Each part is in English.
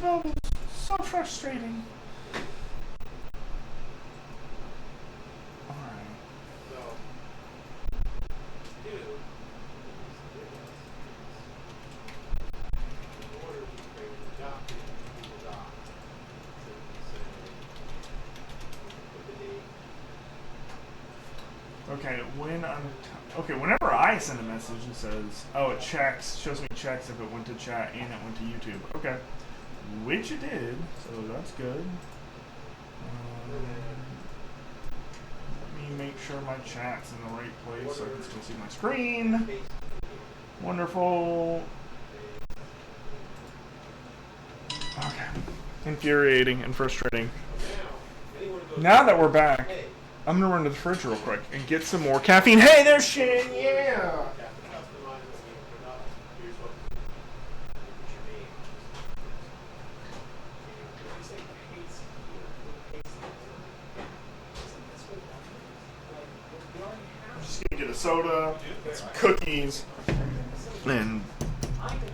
Oh, so frustrating. Okay, whenever I send a message, it says, oh, it checks, shows me checks if it went to chat and it went to YouTube. Okay, which it did, so that's good. Let me make sure my chat's in the right place so I can still see my screen. Wonderful. Okay, infuriating and frustrating. Now that we're back, I'm gonna run to the fridge real quick and get some more caffeine. Hey there, Shane! Yeah! I'm just gonna get a soda, some cookies, and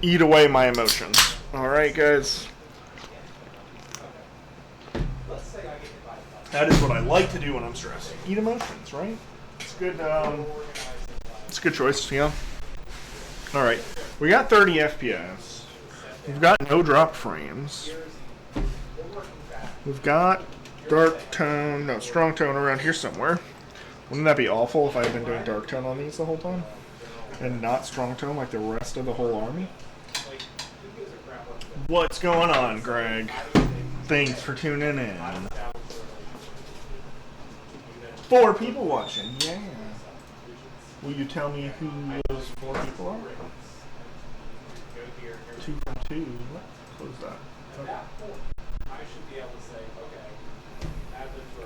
eat away my emotions. Alright, guys? That is what I like to do when I'm stressed. Eat emotions, right? It's good. It's a good choice, yeah. All right, we got 30 FPS. We've got no drop frames. We've got dark tone, no strong tone around here somewhere. Wouldn't that be awful if I had been doing dark tone on these the whole time and not strong tone like the rest of the whole army? What's going on, Greg? Thanks for tuning in. 4 people watching, yeah. Will you tell me who those 4 people are? 2 from 2. What? Close that. Okay.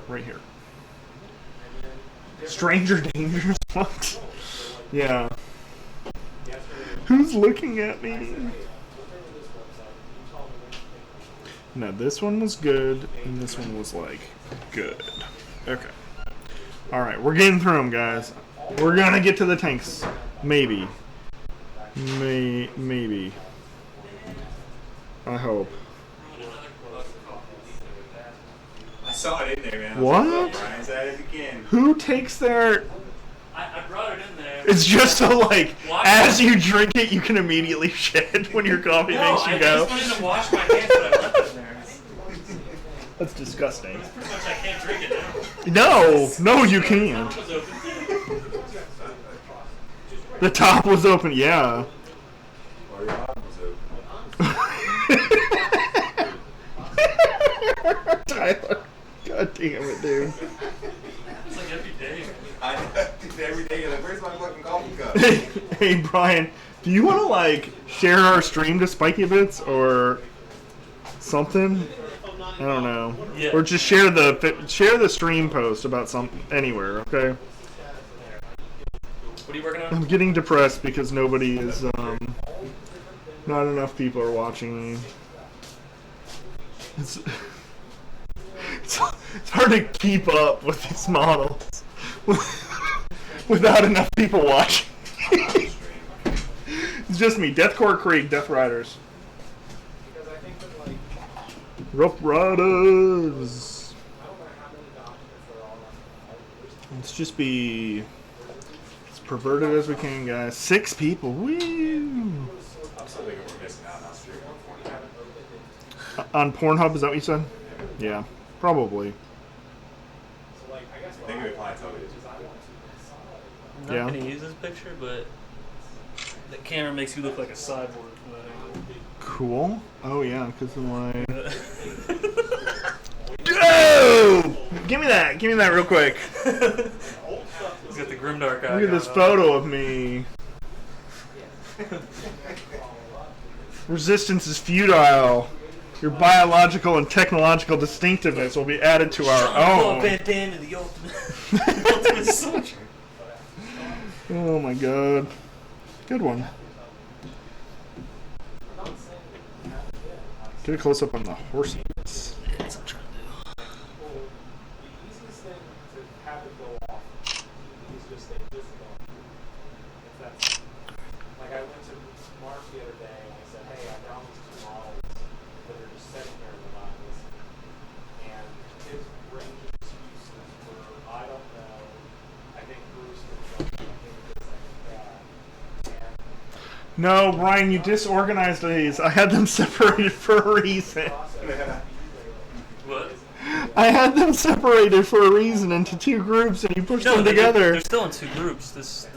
Right here. Stranger Dangers? What? Yeah. Who's looking at me? No, this one was good, and this one was, like, good. Okay. Alright, we're getting through them, guys. We're gonna get to the tanks. Maybe. Maybe. I hope. I saw it in there, man. What? Brian's at it again. Who takes their... I brought it in there. It's just so, like, as you drink it, you can immediately shed when your coffee makes you go. I just wanted to wash my hands, but I left it there. That's disgusting. Pretty much I can't drink it now. No, you can't. The top was open, yeah. Or your arm was open. Tyler, god damn it, dude. It's like every day. I know, every day you're like, where's my fucking coffee cup? Hey, Brian, do you want to, like, share our stream to Spiky Bits or something? I don't know. Yeah. Or just share the stream post about anywhere, okay? What are you working on? I'm getting depressed because nobody is, not enough people are watching me. It's hard to keep up with these models without enough people watching. It's just me. Deathcore Creek, Death Riders. Rough Riders. Let's just be as perverted as we can, guys. 6 people. Woo! I'm still thinking we're missing out on streaming On Pornhub, is that what you said? Yeah, probably. I think we probably told you. I'm not going to use this picture, but the camera makes you look like a cyborg. Cool. Oh yeah, because of my... Oh! Give me that real quick. He's got the grimdark eye. Look at this photo of me. Resistance is futile. Your biological and technological distinctiveness will be added to our own. Van Damme, the ultimate soldier. Oh my god. Good one. Get a close up on the horses. That's what I'm trying to do. The easiest thing to have it go off is just stay visible. If that's like I went to Mark the other day and I said, hey, I found these 2 models that are just 17 No, Brian, you disorganized these. I had them separated for a reason. What? I had them separated for a reason into two groups, and you pushed them They're together. still in two groups. This,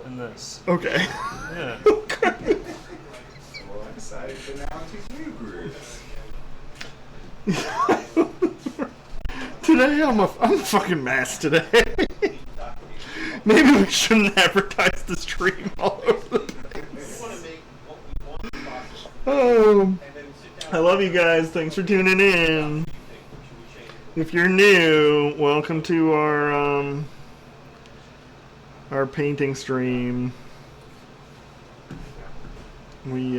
and this. Okay. Yeah. Okay. Well, I decided to now into new groups. Today I'm a fucking mess today. Maybe we shouldn't advertise the stream all over the place. I love you guys. Thanks for tuning in. If you're new, welcome to our painting stream. We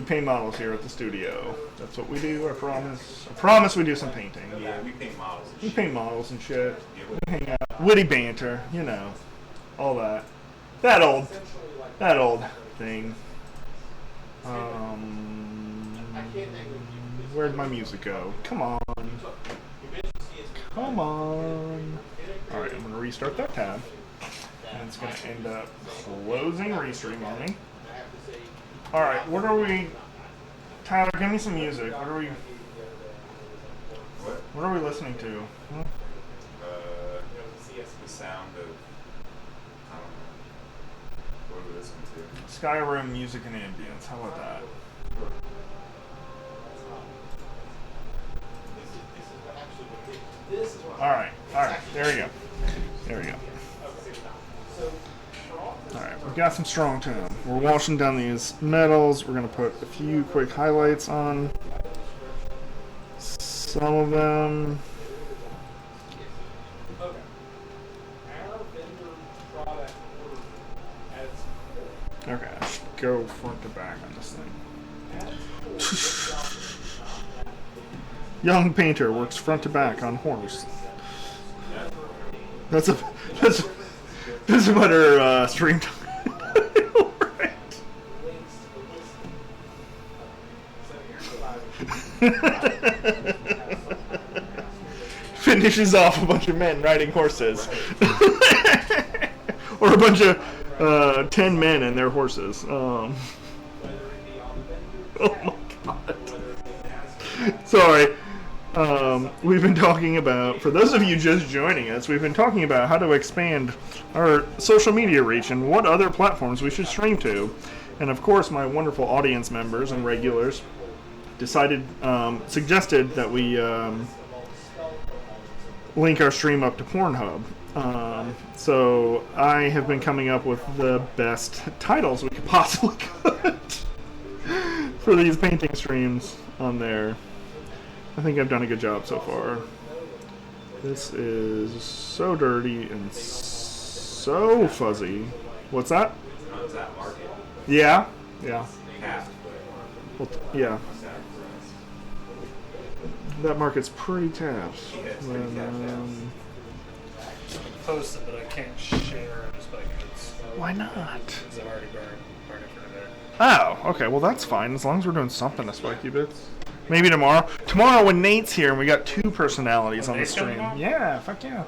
paint models here at the studio. That's what we do. I promise. I promise we do some painting. Yeah, we paint models and We shit. paint models and shit. Yeah, We hang out, witty banter, you know, all that. That old thing. Where'd my music go? Come on. Come on. Alright, I'm gonna restart that tab. And it's gonna end up closing restream on me. Alright, what are we... Tyler, give me some music. What are we listening to? Hmm? The sound of, I don't know, what are we listening to? Skyrim music and ambience. How about that? Alright, there we go. Alright, we've got some strong tone. We're washing down these metals. We're going to put a few quick highlights on some of them. Okay, I should go front to back on this thing. Young painter works front to back on horse. That's what her stream title, right? Finishes off a bunch of men riding horses. Or a bunch of 10 men and their horses. Oh my god. Sorry. We've been talking about, for those of you just joining us, we've been talking about how to expand our social media reach and what other platforms we should stream to. And of course, my wonderful audience members and regulars suggested that we link our stream up to Pornhub. So I have been coming up with the best titles we could possibly put for these painting streams on there. I think I've done a good job so far. This is so dirty and so fuzzy. What's that? Runs that market. Yeah. Half, Well, yeah. That market's pretty tapped. Yeah, it's pretty tapped. Post it, but I can't share it just because Why not? I've already burned it for today. Oh, okay. Well, that's fine as long as we're doing something to Spiky Bits. Maybe tomorrow. Tomorrow when Nate's here and we got two personalities on the Nate's coming stream. tomorrow? Yeah, fuck yeah.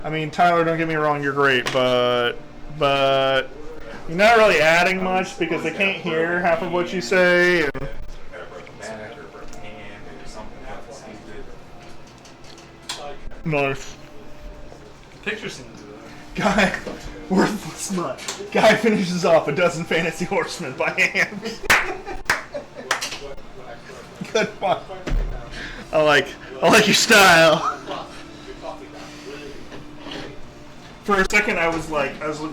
I mean, Tyler, don't get me wrong, you're great, but you're not really adding much because they can't hear half of what you say. And Got a broken back or a broken hand or something else stupid. nice. Picture seems good. Guy, worthless mutt. Guy finishes off a dozen fantasy horsemen by hand. Good one. I like your style. For a second, I was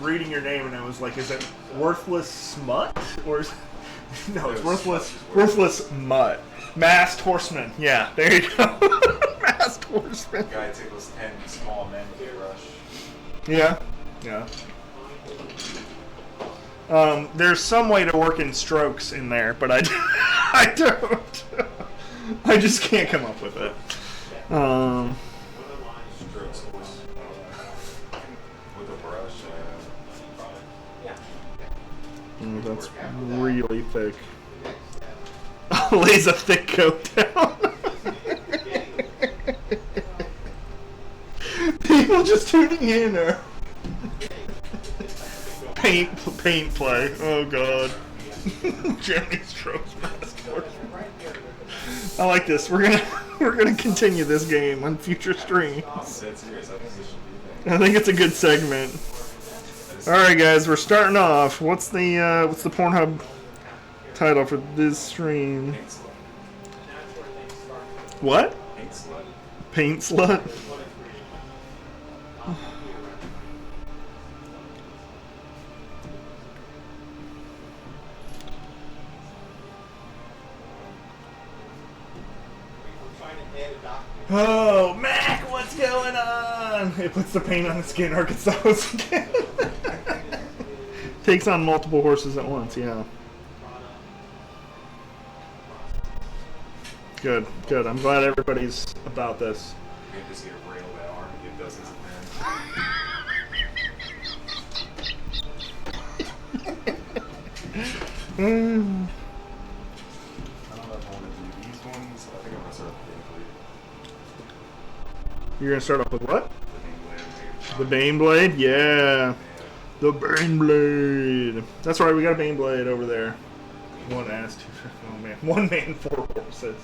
reading your name, and I was like, is it worthless smut or is no? It's worthless mutt. Masked horseman. Yeah, there you go. Masked horseman. Guy tickles 10 small men with a brush. Yeah. There's some way to work in strokes in there, but I don't. I just can't come up with it. Strokes with a brush. That's really thick. Lays a thick coat down. People just tuning in or Paint play. Oh god. Jeremy Stroh's mask. I like this. We're gonna continue this game on future streams. Dead serious. I think this should be a thing. I think it's a good segment. All right, guys, we're starting off. What's the Pornhub title for this stream? Paint slut. What? Paint slut. Paint slut. Oh, Mac, what's going on? It puts the paint on the skin, Arkansas again. Takes on multiple horses at once, yeah. Good, good. I'm glad everybody's about this. You can just get railed by arm and get dozens of men. Mm. I don't know if I want to do these ones. I think I'm going to start with You're gonna start off with what? the Bane The Bane Blade? Blade. Yeah. The Bane Blade. That's right, we got a Bane Blade over there. One ass, two. Oh man. One man, four horses.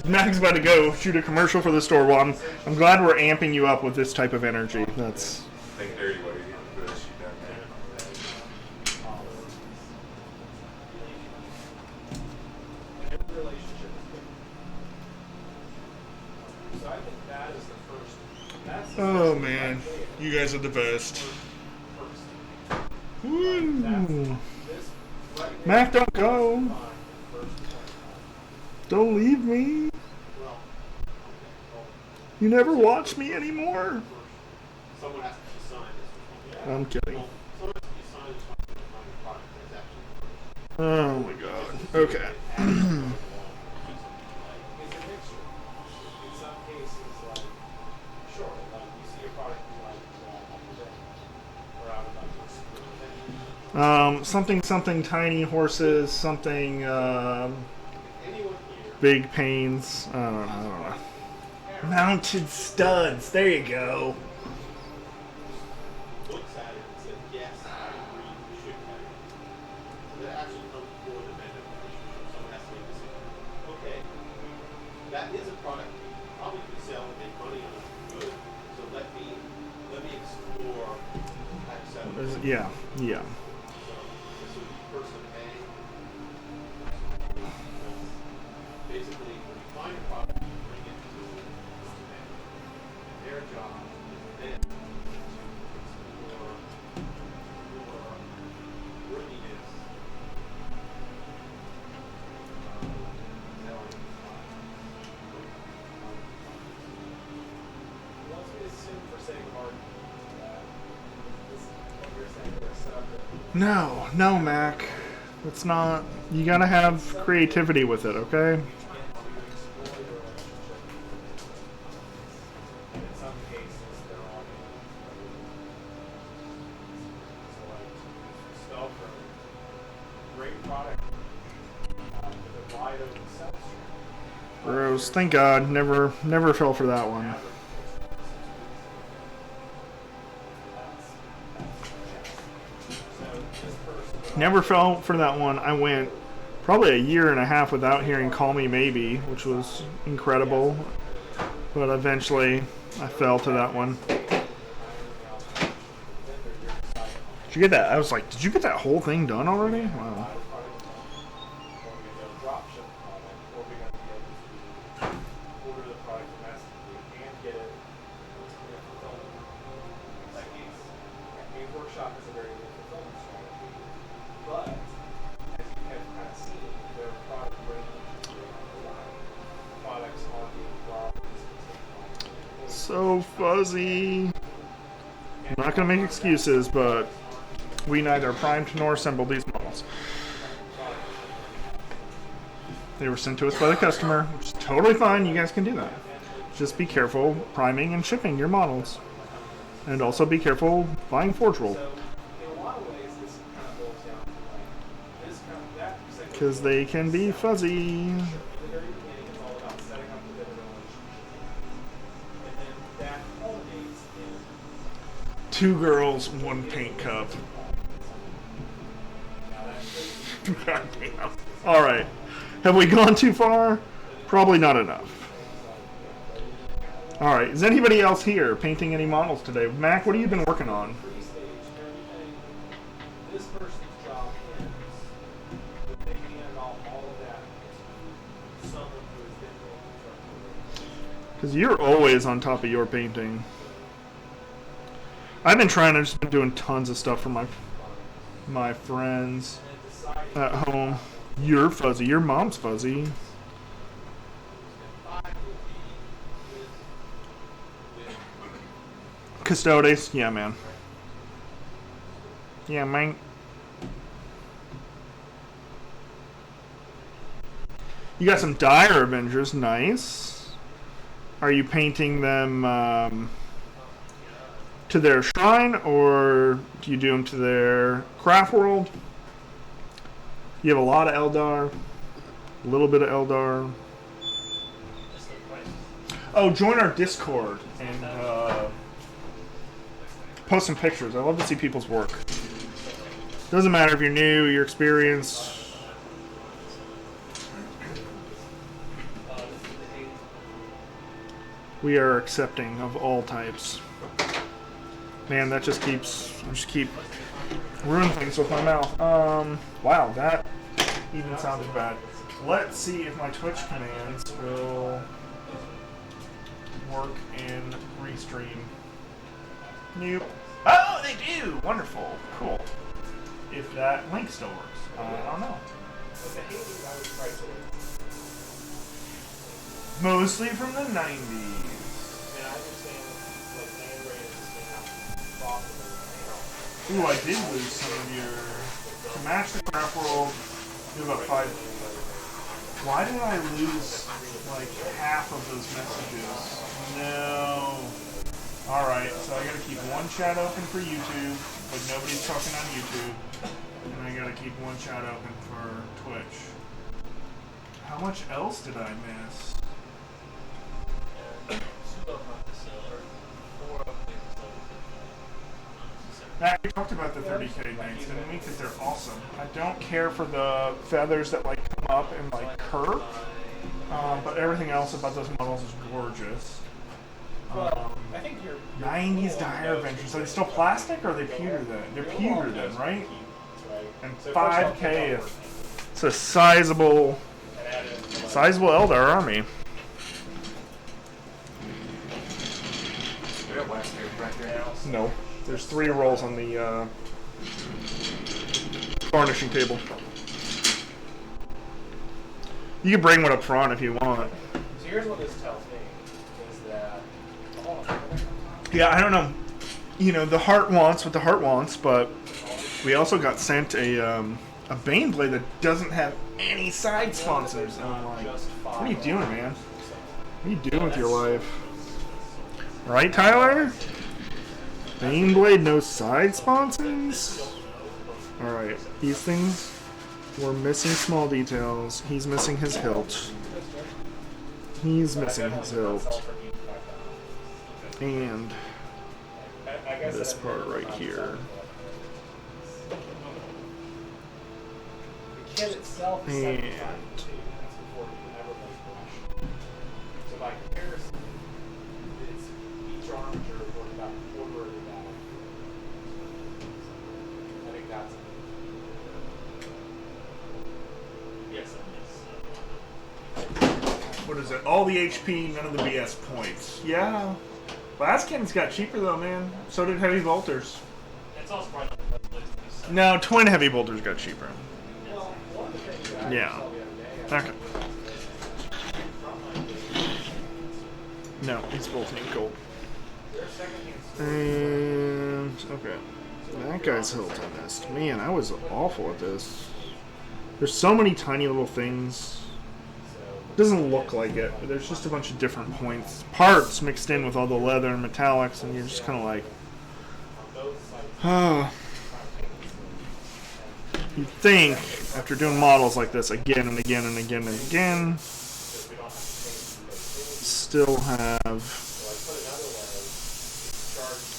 Mac's about to go shoot a commercial for the store. Well, I'm glad we're amping you up with this type of energy. That's. I think there you go. You can put a sheet down there. Oh man, you guys are the best. Woo. Mac, don't go. Don't leave me. You never watch me anymore. Someone has to sign this. I'm kidding. Someone has to sign this on the product transaction. Oh my god. Okay. It's a mixture. In some cases, like, sure, like you see a product you like today, or I would like to explore. Something tiny horses, something Anyone here big pains. I don't know. Mounted studs. There you go. looks at it and says, yes, I agree, we should have it. So that actually comes before the vendor relationship. Someone has to make a decision. Okay, that is a product we probably could sell and make money on. Good. So let me explore acceptance. Yeah. Yeah. So this would be person A. Basically, when you find a product, you bring it to person A. And their job is then to explore your worthiness selling the product. Let's assume for sake of argument that this is what you're saying, we're set up with No, Mac. It's not. You gotta have creativity with it, okay? Gross. Thank God. Never fell for that one. Never fell for that one. I went probably a year and a half without hearing Call Me Maybe, which was incredible. But eventually, I fell to that one. Did you get that? I was like, did you get that whole thing done already? Wow. So fuzzy. I'm not going to make excuses, but we neither primed nor assembled these models. They were sent to us by the customer, which is totally fine. You guys can do that. Just be careful priming and shipping your models. And also be careful buying Forge Roll. Because they can be fuzzy. 2 girls, 1 paint cup. God damn. All right. Have we gone too far? Probably not enough. All right. Is anybody else here painting any models today? Mac, what have you been working on? This person's job ends when they hand off all of that to someone who has been doing Because you're always on top of your painting. I've been trying. I've just been doing tons of stuff for my friends at home. You're fuzzy. Your mom's fuzzy. Custodes, yeah, man. Yeah, man. You got some Dire Avengers, nice. Are you painting them to their shrine, or do you do them to their craft world? You have a lot of Eldar, a little bit of Eldar. Oh, join our Discord and post some pictures. I love to see people's work. Doesn't matter if you're new, your experience. We are accepting of all types. Man, that just keeps... I just keep ruining things with my mouth. Wow, that even sounded bad. Let's see if my Twitch commands will work in Restream. Nope. Oh, they do! Wonderful. Cool. If that link still works. I don't know. Mostly from the 90s. Ooh, I did lose some of your... To match the craft world, do about 5... Why did I lose, like, half of those messages? No. Alright, so I gotta keep one chat open for YouTube, but nobody's talking on YouTube. And I gotta keep one chat open for Twitch. How much else did I miss? Matt, we talked about the 30k knights, didn't we? Because they're awesome. I don't care for the feathers that like come up and like curve, but everything else about those models is gorgeous. I think 90s Dire Avengers. Are they still plastic or are they pewter then? They're pewter then, right? And 5k. It's a sizable Eldar army. We have wax tape right there. No. There's 3 rolls on the garnishing table. You can bring one up front if you want. So here's what this tells me, is that... Yeah, I don't know. You know, the heart wants what the heart wants, but we also got sent a Bane blade that doesn't have any side sponsors. And I'm like, what are you doing, man? What are you doing with your life? Right, Tyler? Bane blade, no side sponsons? Alright, these things were missing small details. He's missing his hilt. He's missing his hilt. And this part right here. The kit itself is And 75 too. That's before you can ever make brush. So by comparison, it's each armature is worth about a quarter of the value. I think that's Yes, what is it? All the HP, none of the BS points. Yeah. Last cannon's got cheaper though, man. So did heavy bolters. it's also probably not the best place to be set. No, twin heavy bolters got cheaper. well, one of the things that I Yeah. saw the other day. Okay. No, these both need gold. Their secondhand store And okay. That guy's hilt I missed. Man, I was awful at this. There's so many tiny little things. It doesn't look like it, but there's just a bunch of different points. Parts mixed in with all the leather and metallics, and you're just kind of like, oh. You'd think, after doing models like this again and again and again and again, still have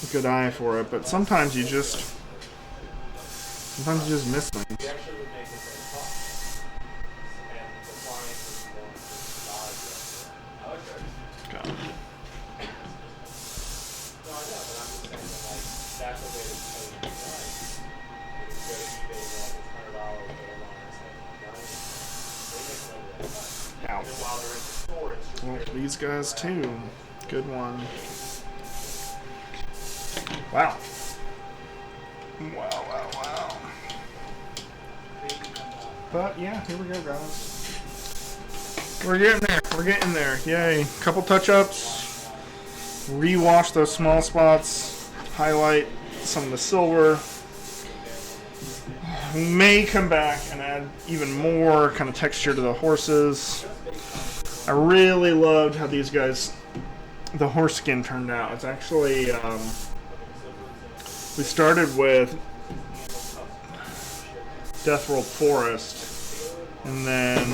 a good eye for it, but sometimes you just miss things. We actually would make this a cost. And the client is going to buy this. Okay. God. No, I know, but I'm just saying that, like, that's the way to pay your price. If you go to eBay and like, it's $100 or whatever on this, they make money that much. Ow. And then while they're in the store, it's just Well, barely- these guys too. Good one. Wow. Wow. But yeah, here we go, guys. We're getting there. Yay. Couple touch-ups. Rewash those small spots. Highlight some of the silver. We may come back and add even more kind of texture to the horses. I really loved how these guys, the horse skin turned out. It's actually, we started with Deathworld Forest, and then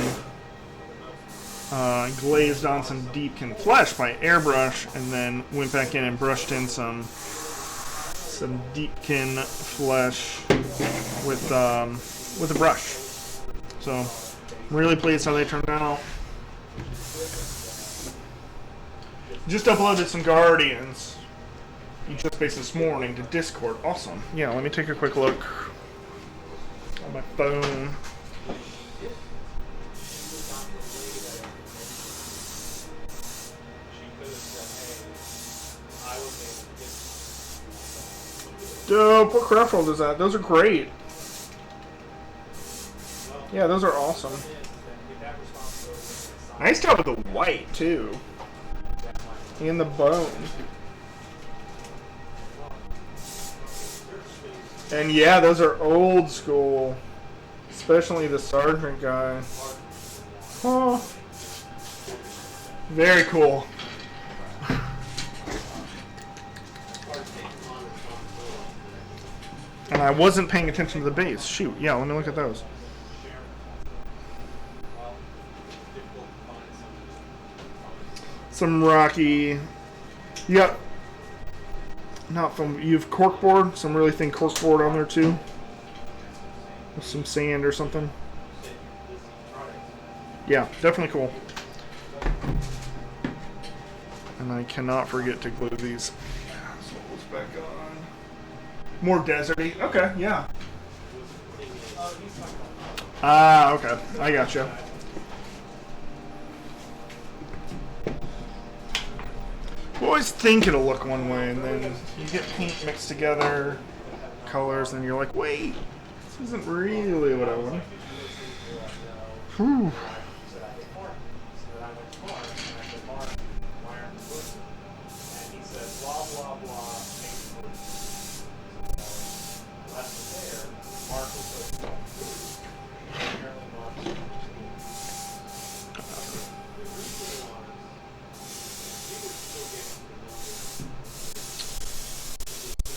glazed on some Deepkin flesh by airbrush, and then went back in and brushed in some Deepkin flesh with a brush. So I'm really pleased how they turned out. Just uploaded some Guardians just space this morning to Discord. Awesome. Yeah, let me take a quick look on my phone. Dope. What craft world is that? Those are great. Yeah, those are awesome. Nice job with the white, too. And the bone. And yeah, those are old school. Especially the sergeant guy. Oh. Very cool. And I wasn't paying attention to the base. Shoot, yeah, let me look at those. Some rocky. Yeah. Not from. You have corkboard. Some really thin corkboard on there too. With some sand or something. Yeah, definitely cool. And I cannot forget to glue these. So it goes back on. More deserty. Okay, yeah. Ah, okay. I gotcha. You always think it'll look one way, and then you get paint mixed together, colors, and you're like, wait, this isn't really what I want. Whew.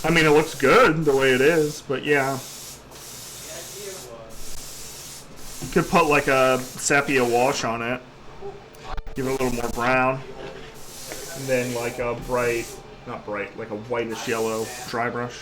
I mean, it looks good the way it is, but yeah. You could put like a sepia wash on it. Give it a little more brown. And then like a bright, not bright, like a whitish yellow dry brush.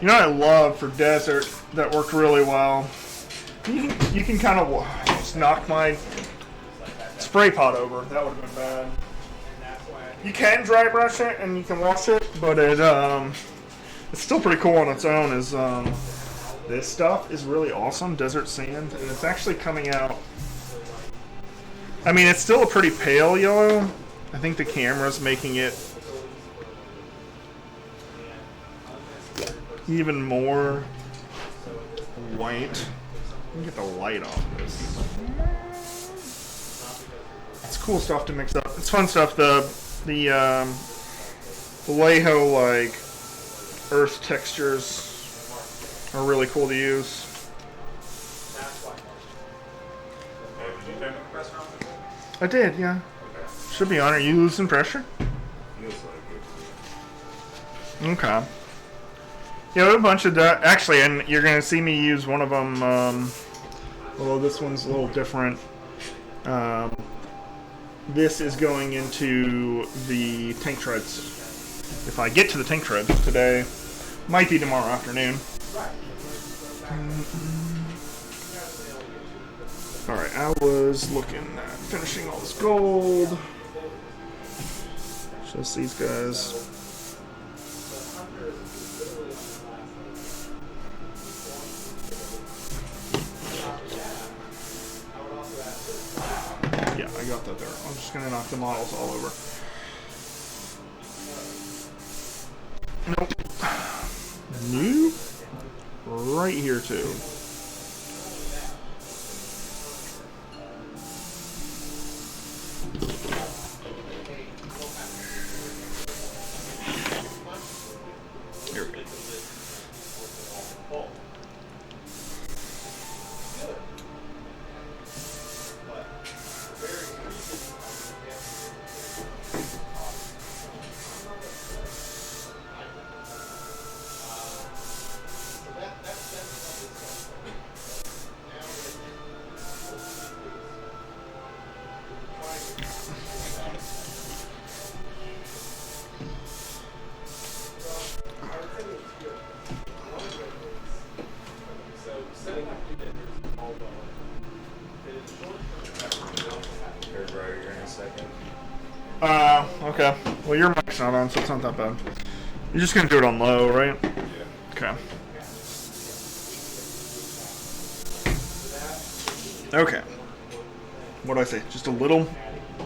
You know what I love for desert that worked really well? You can kind of just knock my spray pot over. That would have been bad. You can dry brush it and you can wash it, but it's still pretty cool on its own. This stuff is really awesome, desert sand, and it's actually coming out. I mean, it's still a pretty pale yellow. I think the camera's making it even more white. Let me get the light off this. It's cool stuff to mix up. It's fun stuff. The Vallejo like earth textures are really cool to use. Did you turn the compressor on? I did, yeah. Okay. Should be on. Are you losing pressure? Feels like it. Okay. Yeah, we have a bunch of that. Actually, and you're going to see me use one of them. Although this one's a little different. This is going into the tank treads. If I get to the tank treads today, might be tomorrow afternoon. Alright, I was looking at finishing all this gold. Just these guys. Yeah, I got that there. I'm just gonna knock the models all over. Nope. New? Right here too. Here we go. Hair dryer here in a second. Okay. Well, your mic's not on, so it's not that bad. You're just gonna do it on low, right? Yeah. Okay. Okay. What do I say? Just a little.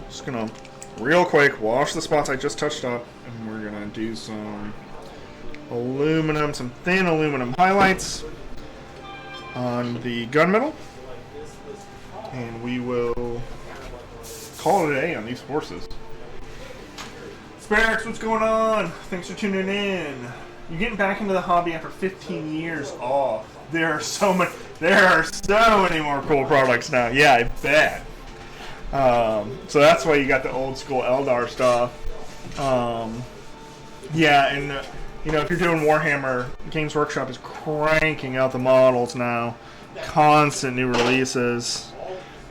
Just gonna, real quick, wash the spots I just touched up, and we're gonna do some aluminum, some thin aluminum highlights on the gunmetal, and we will call it a day on these horses. Sparks, what's going on? Thanks for tuning in. You're getting back into the hobby after 15 years off. There are so many more cool products now. Yeah, I bet. So that's why you got the old school Eldar stuff. Yeah, and you know, if you're doing Warhammer, Games Workshop is cranking out the models now. Constant new releases.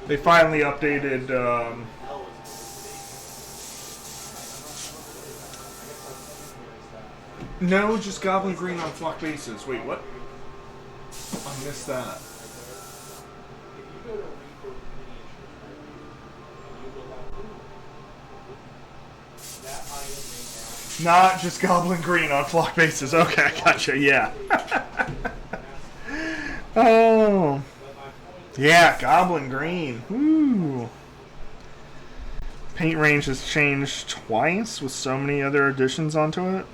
They finally updated. No, just Goblin Green on flock bases. Wait, what? I missed that. Not just Goblin Green on flock bases. Okay, I gotcha. Yeah. Oh. Yeah, Goblin Green. Ooh. Paint range has changed twice with so many other additions onto it.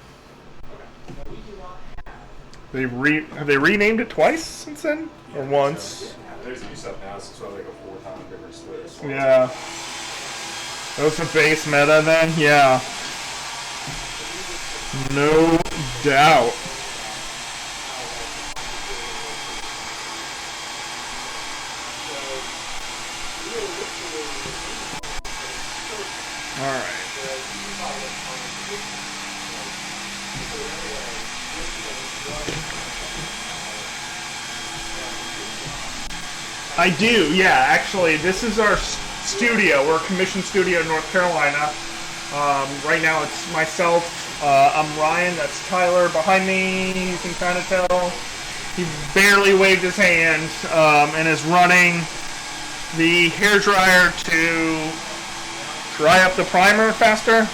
Have they renamed it twice since then? Or once? There's new stuff now. It's sort of like a 4-time different split. Yeah. That was the base meta then? Yeah. No doubt. Alright. I do, yeah. Actually, this is our studio. We're a commissioned studio in North Carolina. Right now it's myself. I'm Ryan. That's Tyler behind me. You can kind of tell. He barely waved his hand and is running the hairdryer to dry up the primer faster.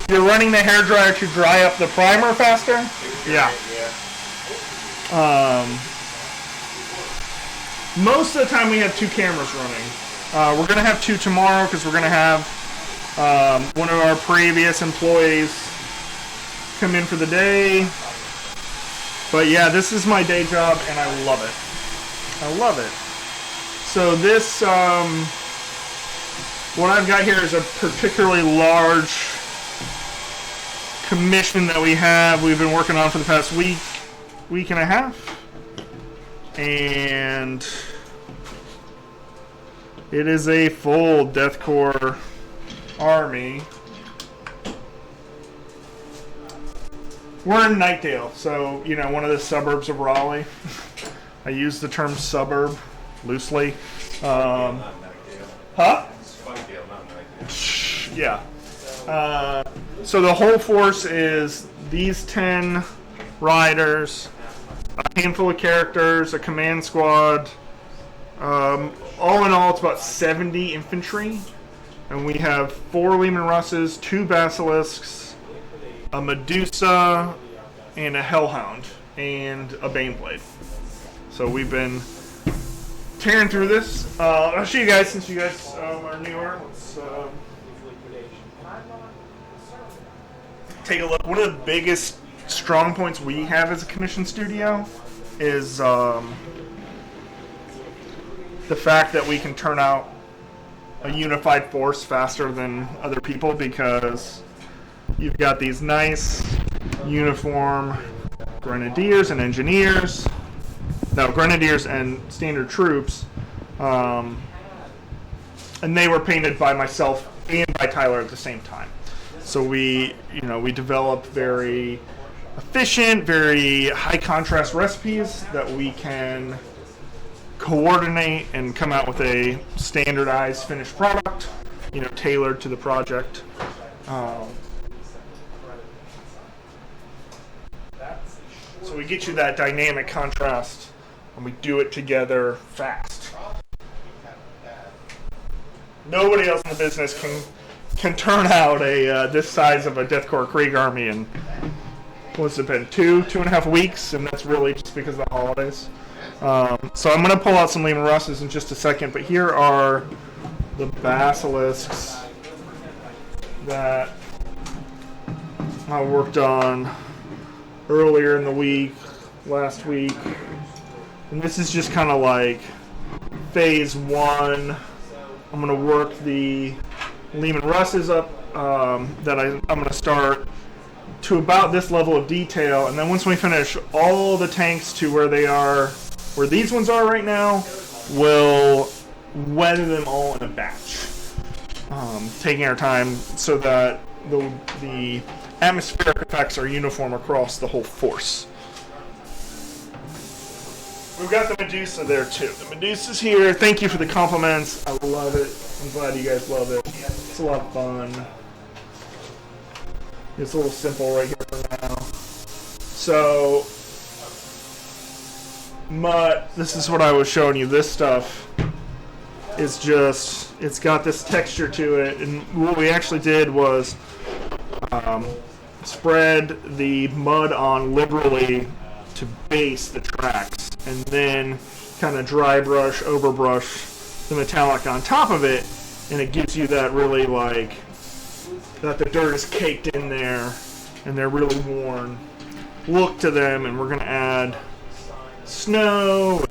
You're running the hairdryer to dry up the primer faster? Yeah. Most of the time we have two cameras running. We're going to have two tomorrow because we're going to have one of our previous employees come in for the day. But yeah, this is my day job, and I love it. I love it. So this, what I've got here is a particularly large commission that we've been working on for the past week and a half. And it is a full deathcore army. We're in Nightdale, so, you know, one of the suburbs of Raleigh. I use the term suburb loosely. Not Nightdale. Huh? Spikedale, not Nightdale. Yeah. So the whole force is these 10 riders, a handful of characters, a command squad. All in all, it's about 70 infantry. And we have 4 Lehman Russes, 2 Basilisks, a Medusa, and a Hellhound, and a Baneblade. So we've been tearing through this. I'll show you guys, since you guys are newer. Let's take a look. One of the biggest strong points we have as a commission studio is the fact that we can turn out a unified force faster than other people, because you've got these nice uniform grenadiers and engineers. No, grenadiers and standard troops. And they were painted by myself and by Tyler at the same time. So we developed very efficient, very high contrast recipes that we can coordinate and come out with a standardized finished product, you know, tailored to the project. So we get you that dynamic contrast, and we do it together fast. Nobody else in the business can turn out a this size of a Deathcore Krieg army in, what's it been, 2.5 weeks, and that's really just because of the holidays. So I'm going to pull out some Lehman Russes in just a second, but here are the Basilisks that I worked on earlier in the week, last week. And this is just kind of like phase 1. I'm going to work the Lehman Russes up that I'm going to start to about this level of detail, and then once we finish all the tanks to where they are, where these ones are right now, we'll weather them all in a batch, taking our time so that the atmospheric effects are uniform across the whole force. We've got the Medusa there too. The Medusa's here. Thank you for the compliments. I love it. I'm glad you guys love it. It's a lot of fun. It's a little simple right here for now. So, this is what I was showing you. This stuff is just, it's got this texture to it. And what we actually did was spread the mud on liberally to base the tracks, and then kind of dry brush, overbrush the metallic on top of it, and it gives you that really like, that the dirt is caked in there and they're really worn look to them. And we're going to add snow and,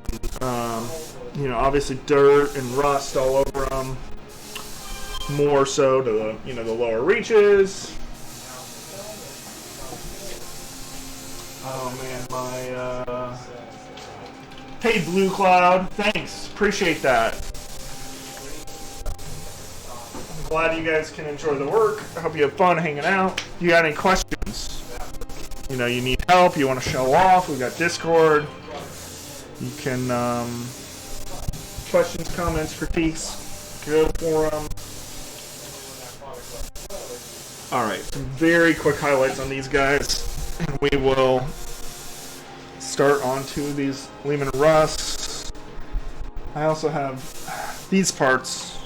obviously dirt and rust all over them, more so to the, the lower reaches. Oh man, hey Blue Cloud, thanks, appreciate that. I'm glad you guys can enjoy the work. I hope you have fun hanging out. If you got any questions, you need help, you want to show off, we've got Discord. You can, questions, comments, critiques, go for them. Alright, some very quick highlights on these guys. And we will start onto these Lehman Russ. I also have, these parts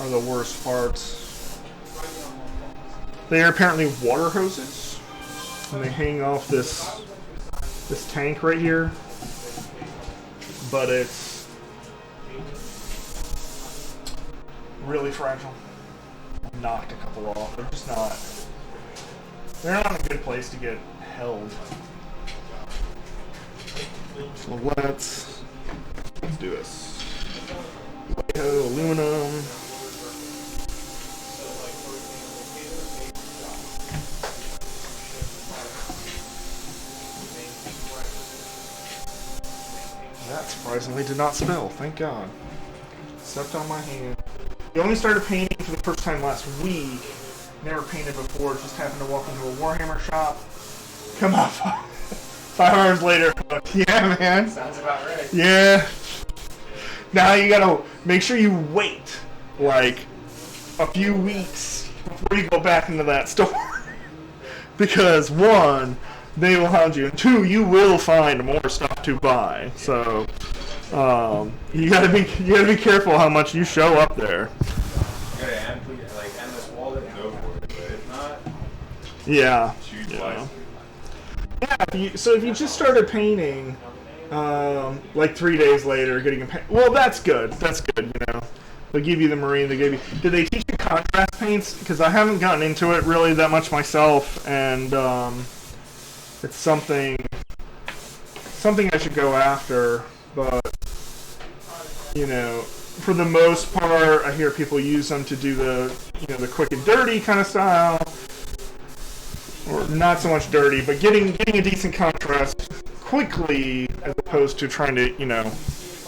are the worst parts. They are apparently water hoses, and they hang off this tank right here. But it's really fragile. I knocked a couple off. They're not in a good place to get held. So let's do this. Vallejo, aluminum. That surprisingly did not spill. Thank God. Stepped on my hand. You only started painting for the first time last week. Never painted before. Just happened to walk into a Warhammer shop. Come out 5 hours later. Yeah, man. Sounds about right. Yeah. Now you gotta make sure you wait like a few weeks before you go back into that store. Because 1, they will hound you, and 2, you will find more stuff to buy. So you gotta be careful how much you show up there. You gotta end this wall and go for it, but if not, Yeah. choose Yeah. wisely. Yeah. So if you just started painting, like 3 days later, getting a paint, well, that's good. That's good. You know, they give you the marine. They gave you. Did they teach you contrast paints? Because I haven't gotten into it really that much myself, and it's something I should go after. But you know, for the most part, I hear people use them to do the the quick and dirty kind of style. Or not so much dirty, but getting a decent contrast quickly as opposed to trying to,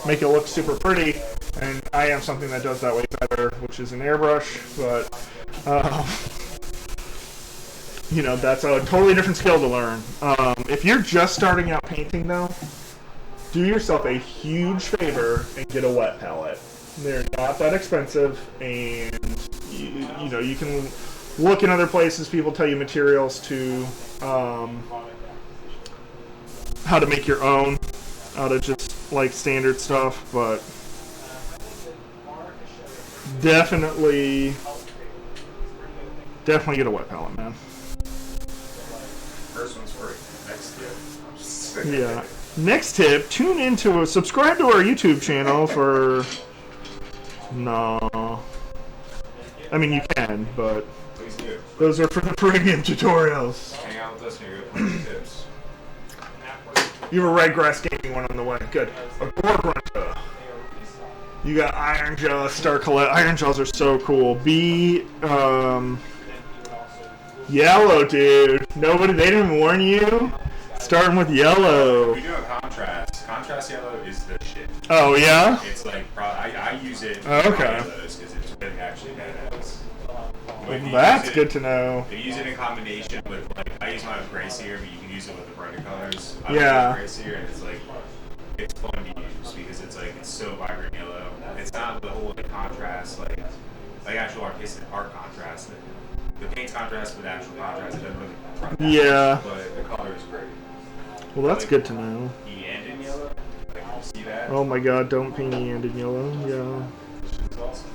make it look super pretty. And I am something that does that way better, which is an airbrush. But, that's a totally different skill to learn. If you're just starting out painting, though, do yourself a huge favor and get a wet palette. They're not that expensive, and, you can look in other places. People tell you materials to how to make your own out of just like standard stuff, but definitely get a wet palette, man. First one's free. Next tip. Yeah. Next tip: subscribe to our YouTube channel for. No. I mean, you can, but. Please do. Those are for the premium tutorials. Hang out with us and you'll get plenty of tips. You have a red grass gaming one on the way. Good. A board runner. You got Iron Jaw, Star Colette. Iron Jaws are so cool. Yellow, dude. They didn't warn you? Starting with yellow. We do a contrast. Contrast yellow is the shit. Oh, yeah? It's like, I use it Oh, okay. because it's really actually badass. That's good to know. If you use it in combination with, I use mine with gray sear, but you can use it with the brighter colors. Yeah. Gray sear, and it's fun to use because it's so vibrant yellow. It's not the whole contrast, like actual artistic art contrast. The paint's contrast with actual contrast, it doesn't really front that Yeah. much, but the color is great. Well, that's good to know. The end in yellow, you see that? Oh my god, don't paint the end in yellow. Yeah. It's awesome.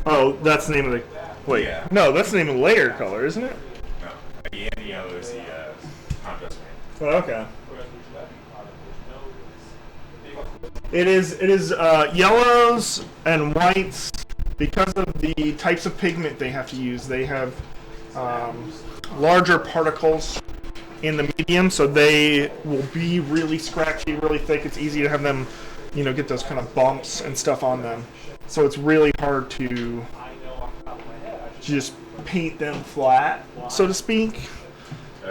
Oh, that's the name of the... Wait. Yeah. No, that's the name of the layer color, isn't it? No, the end in yellow is the contrast paint. Oh, okay. It is yellows and whites. Because of the types of pigment they have to use, they have larger particles in the medium, so they will be really scratchy, really thick. It's easy to have them, get those kind of bumps and stuff on them. So it's really hard to just paint them flat, so to speak.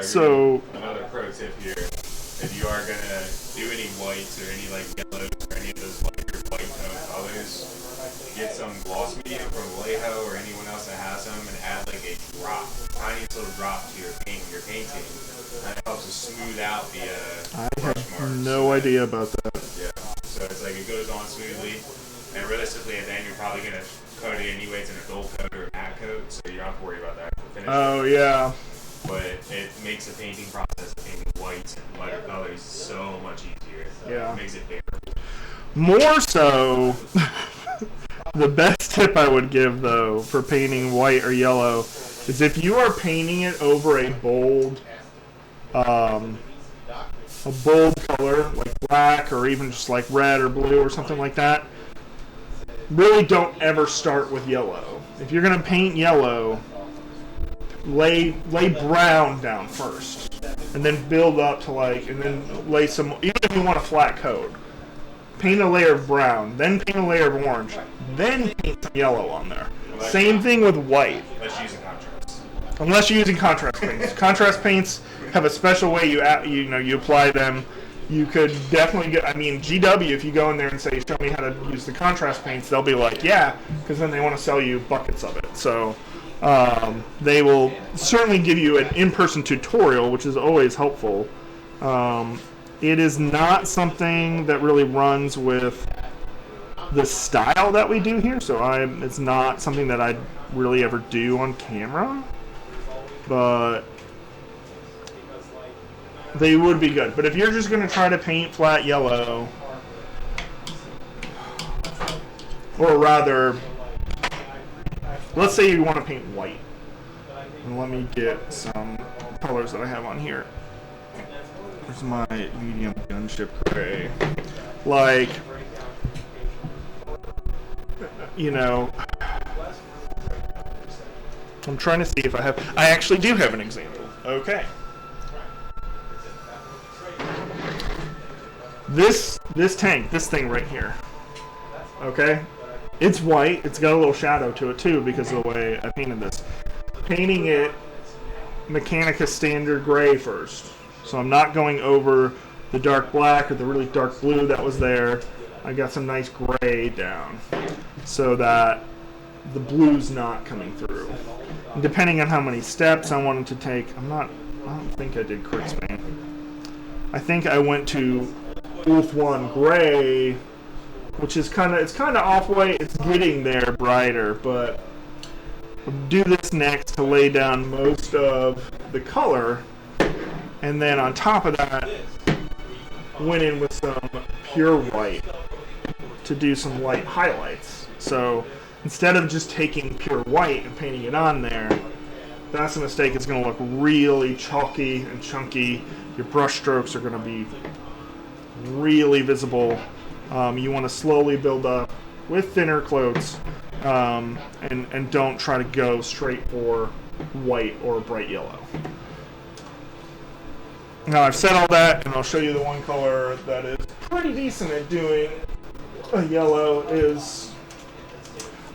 So another pro tip here: if you are gonna do any whites or any yellows or any of those lighter white tone colors, get some gloss medium from Vallejo or anyone else that has them, and add a drop, tiny little drop to your painting. That helps to smooth out the brush marks. No idea about that. Yeah, so it's it goes on smoothly, and realistically at the end you're probably gonna coat it anyways in a dull coat or a matte coat, so you don't have to worry about the actual finish. Oh yeah. But it makes the painting process of painting whites and lighter colors so much easier. Yeah. It makes it bearable. More so, the best tip I would give, though, for painting white or yellow is if you are painting it over a bold color, like black or even just red or blue or something like that, really don't ever start with yellow. If you're going to paint yellow, lay brown down first. and then build up to like, and then lay some. Even if you want a flat coat, paint a layer of brown, then paint a layer of orange, then paint some yellow on there. Same thing with white. Unless you're using contrast. Unless you're using contrast paints. Contrast paints have a special way you apply them. You could definitely get, I mean, GW, if you go in there and say, show me how to use the contrast paints, they'll be like, yeah, because then they want to sell you buckets of it. So they will certainly give you an in-person tutorial, which is always helpful. It is not something that really runs with the style that we do here, so it's not something that I'd really ever do on camera, but they would be good. But if you're just going to try to paint flat yellow, or rather, let's say you want to paint white, and let me get some colors that I have on here. Here's my medium gunship gray. Like, you know, I'm trying to see if I actually do have an example. Okay. This tank, this thing right here, okay? It's white. It's got a little shadow to it too because of the way I painted this. Painting it Mechanica standard gray first. So I'm not going over the dark black or the really dark blue that was there. I got some nice gray down so that the blue's not coming through. And depending on how many steps I wanted to take, I don't think I did quick span. I think I went to Wolf 1 gray, which is it's kind of off white. It's getting there brighter, but I'll do this next to lay down most of the color, and then on top of that, went in with some pure white to do some light highlights. So instead of just taking pure white and painting it on there, that's a mistake. It's going to look really chalky and chunky. Your brush strokes are going to be really visible. You want to slowly build up with thinner coats, and don't try to go straight for white or bright yellow. Now I've said all that, and I'll show you the one color that is pretty decent at doing a yellow.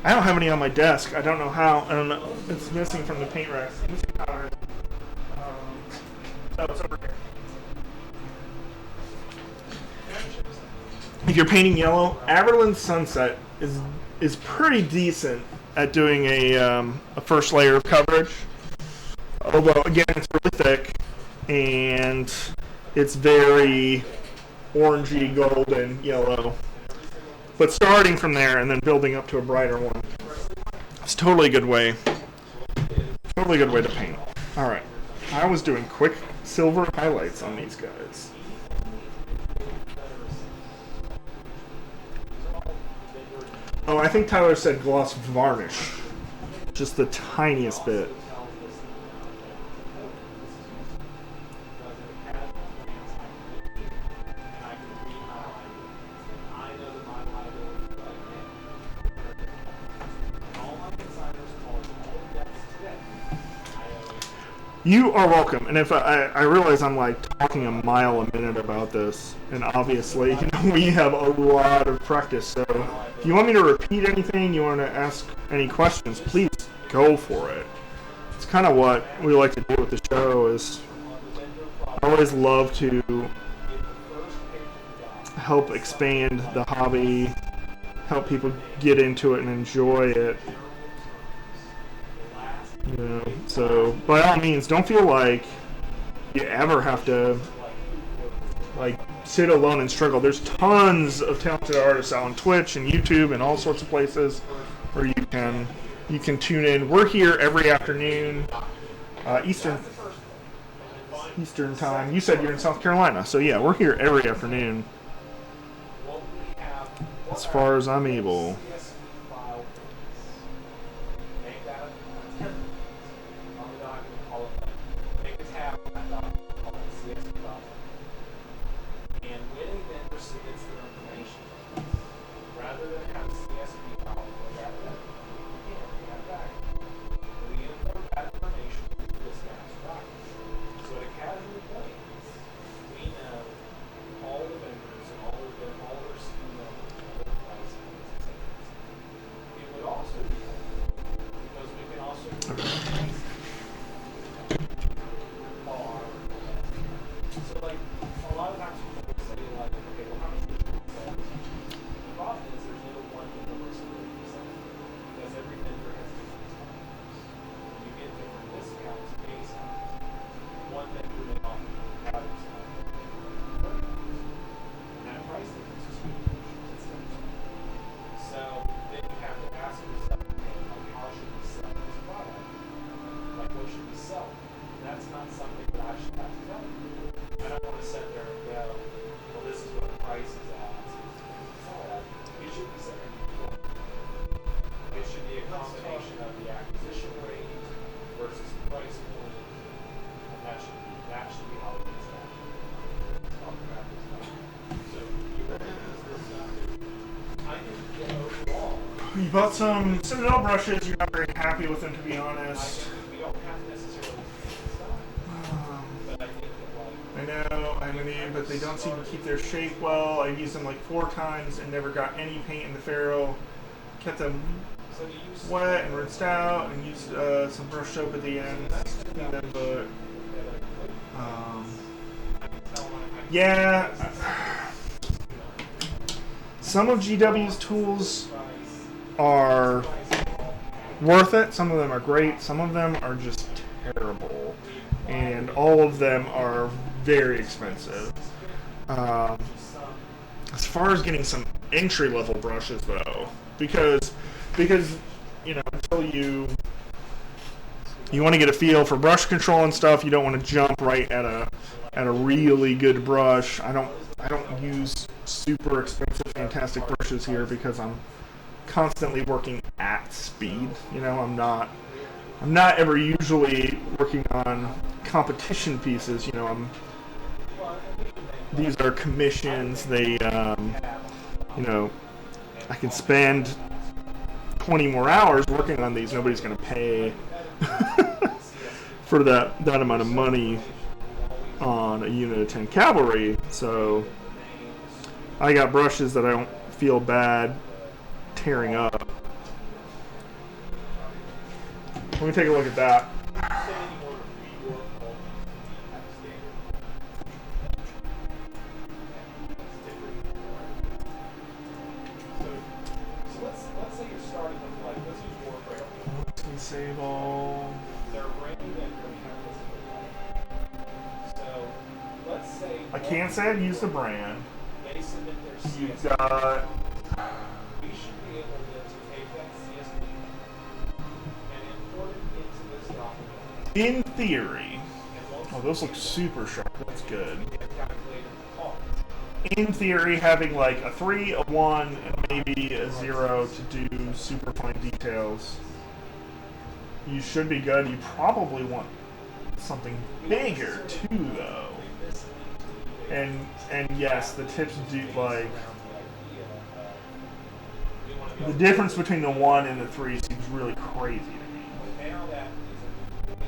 I don't have any on my desk. I don't know how. I don't know. It's missing from the paint rack. Oh, it's over here. If you're painting yellow, Averland Sunset is pretty decent at doing a first layer of coverage. Although again, it's really thick and it's very orangey, golden, yellow. But starting from there and then building up to a brighter one, it's totally a good way. Totally good way to paint. All right, I was doing quick silver highlights on these guys. Oh, I think Tyler said gloss varnish. Just the tiniest bit. You are welcome. And if I realize I'm like talking a mile a minute about this, and obviously we have a lot of practice, so if you want me to repeat anything, you want to ask any questions, please go for it. It's kind of what we like to do with the show. Is I always love to help expand the hobby, help people get into it and enjoy it. You know, so by all means, don't feel like you ever have to like sit alone and struggle. There's tons of talented artists out on Twitch and YouTube and all sorts of places where you can tune in. We're here every afternoon, Eastern time. You said you're in South Carolina, so yeah, we're here every afternoon as far as I'm able. You bought some Citadel brushes. You're not very happy with them, to be honest. I know, I'm a noob, but they don't seem to keep their shape well. I used them like 4 times and never got any paint in the ferrule. Kept them wet and rinsed out and used some brush soap at the end to clean them, but yeah. Some of GW's tools are worth it. Some of them are great. Some of them are just terrible. And all of them are very expensive. As far as getting some entry-level brushes, though, because you know, until you want to get a feel for brush control and stuff, you don't want to jump right at a really good brush. I don't use super expensive, fantastic brushes here because I'm constantly working at speed. You know, I'm not ever usually working on competition pieces. You know, these are commissions. They, you know, I can spend 20 more hours working on these. Nobody's going to pay for that amount of money on a unit of 10 cavalry. So I got brushes that I don't feel bad tearing up. Let me take a look at that. Let's say you're starting with, like, let's use Warframe. Disable. They're brand new that so let's say I can't say I've used the brand. they submit their CSV. You've got. We should be able to take that CSV and import it into this document. In theory. Oh, those look super sharp. That's good. In theory, having like a 3, a 1, and maybe a 0 to do super fine details, you should be good. You probably want something bigger too, though. And yes, the tips do, like, the difference between the 1 and the 3 seems really crazy to me.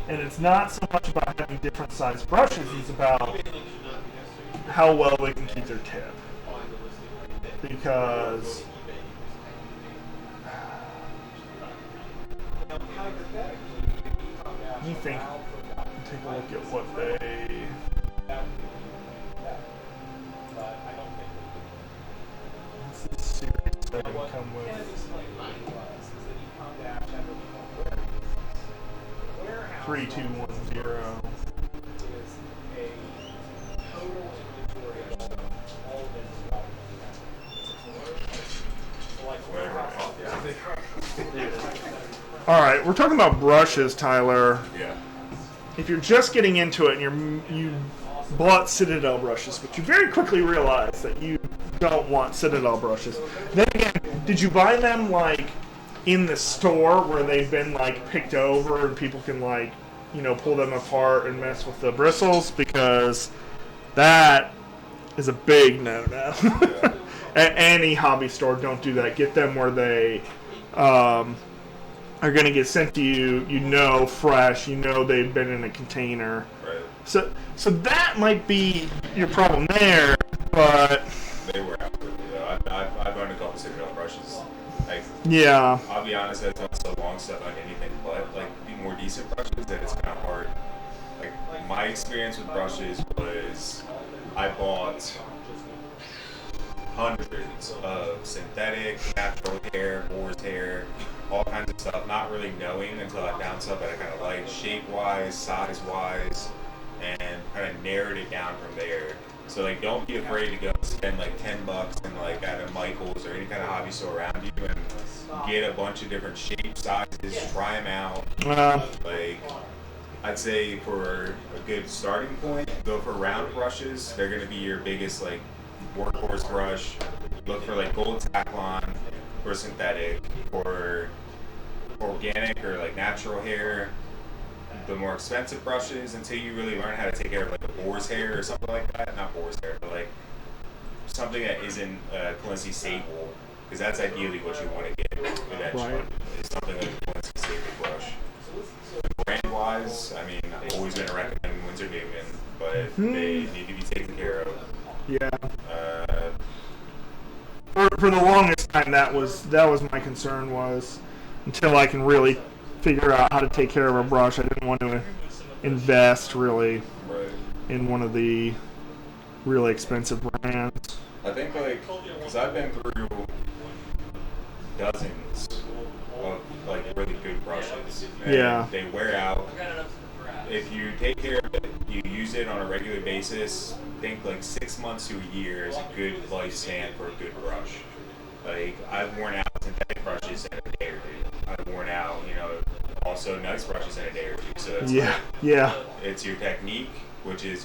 And it's not so much about having different size brushes, it's about how well they can keep their tip. Because you think, take a look at what they. What's this series that they come with? 3210. Alright, we're talking about brushes, Tyler. Yeah. If you're just getting into it and you bought Citadel brushes, but you very quickly realize that you don't want Citadel brushes. Then again, did you buy them like in the store where they've been like picked over and people can like, you know, pull them apart and mess with the bristles? Because that is a big no-no. At any hobby store, don't do that. Get them where they are going to get sent to you, you know, fresh. You know they've been in a container. Right. So that might be your problem there, but They were absolutely, though. I've owned a couple Citadel brushes. Like, yeah. I'll be honest, I've done so long stuff on anything but like the more decent brushes that it's kind of hard. Like my experience with brushes was I bought hundreds of synthetic, natural hair, boar's hair, all kinds of stuff, not really knowing until I found stuff that I kind of liked, shape-wise, size-wise, and kind of narrowed it down from there. So like, don't be afraid to go spend like $10 in like at a Michael's or any kind of hobby store around you and get a bunch of different shapes, sizes, try them out. Like, I'd say for a good starting point, go for round brushes. They're gonna be your biggest like workhorse brush. Look for like gold Taclon or synthetic or organic or like natural hair. The more expensive brushes, until you really learn how to take care of like a boar's hair or something like that. Not boar's hair, but like something that isn't Quincy Sable because that's ideally what you want to get eventually. Right. It's something like a Winsky Staple brush. Brand wise, I mean, I'm always going to recommend Windsor Newman, but they need to be taken care of. Yeah. For the longest time, that was my concern, was until I can really figure out how to take care of a brush, I didn't want to invest really in one of the really expensive brands. I think, like, because I've been through dozens of, like, really good brushes. And Yeah. they wear out. If you take care of it, you use it on a regular basis, think like 6 months to a year is a good lifespan for a good brush. Like, I've worn out synthetic brushes in a day or two. I've worn out, also nice brushes in a day or two. So it's it's your technique, which is,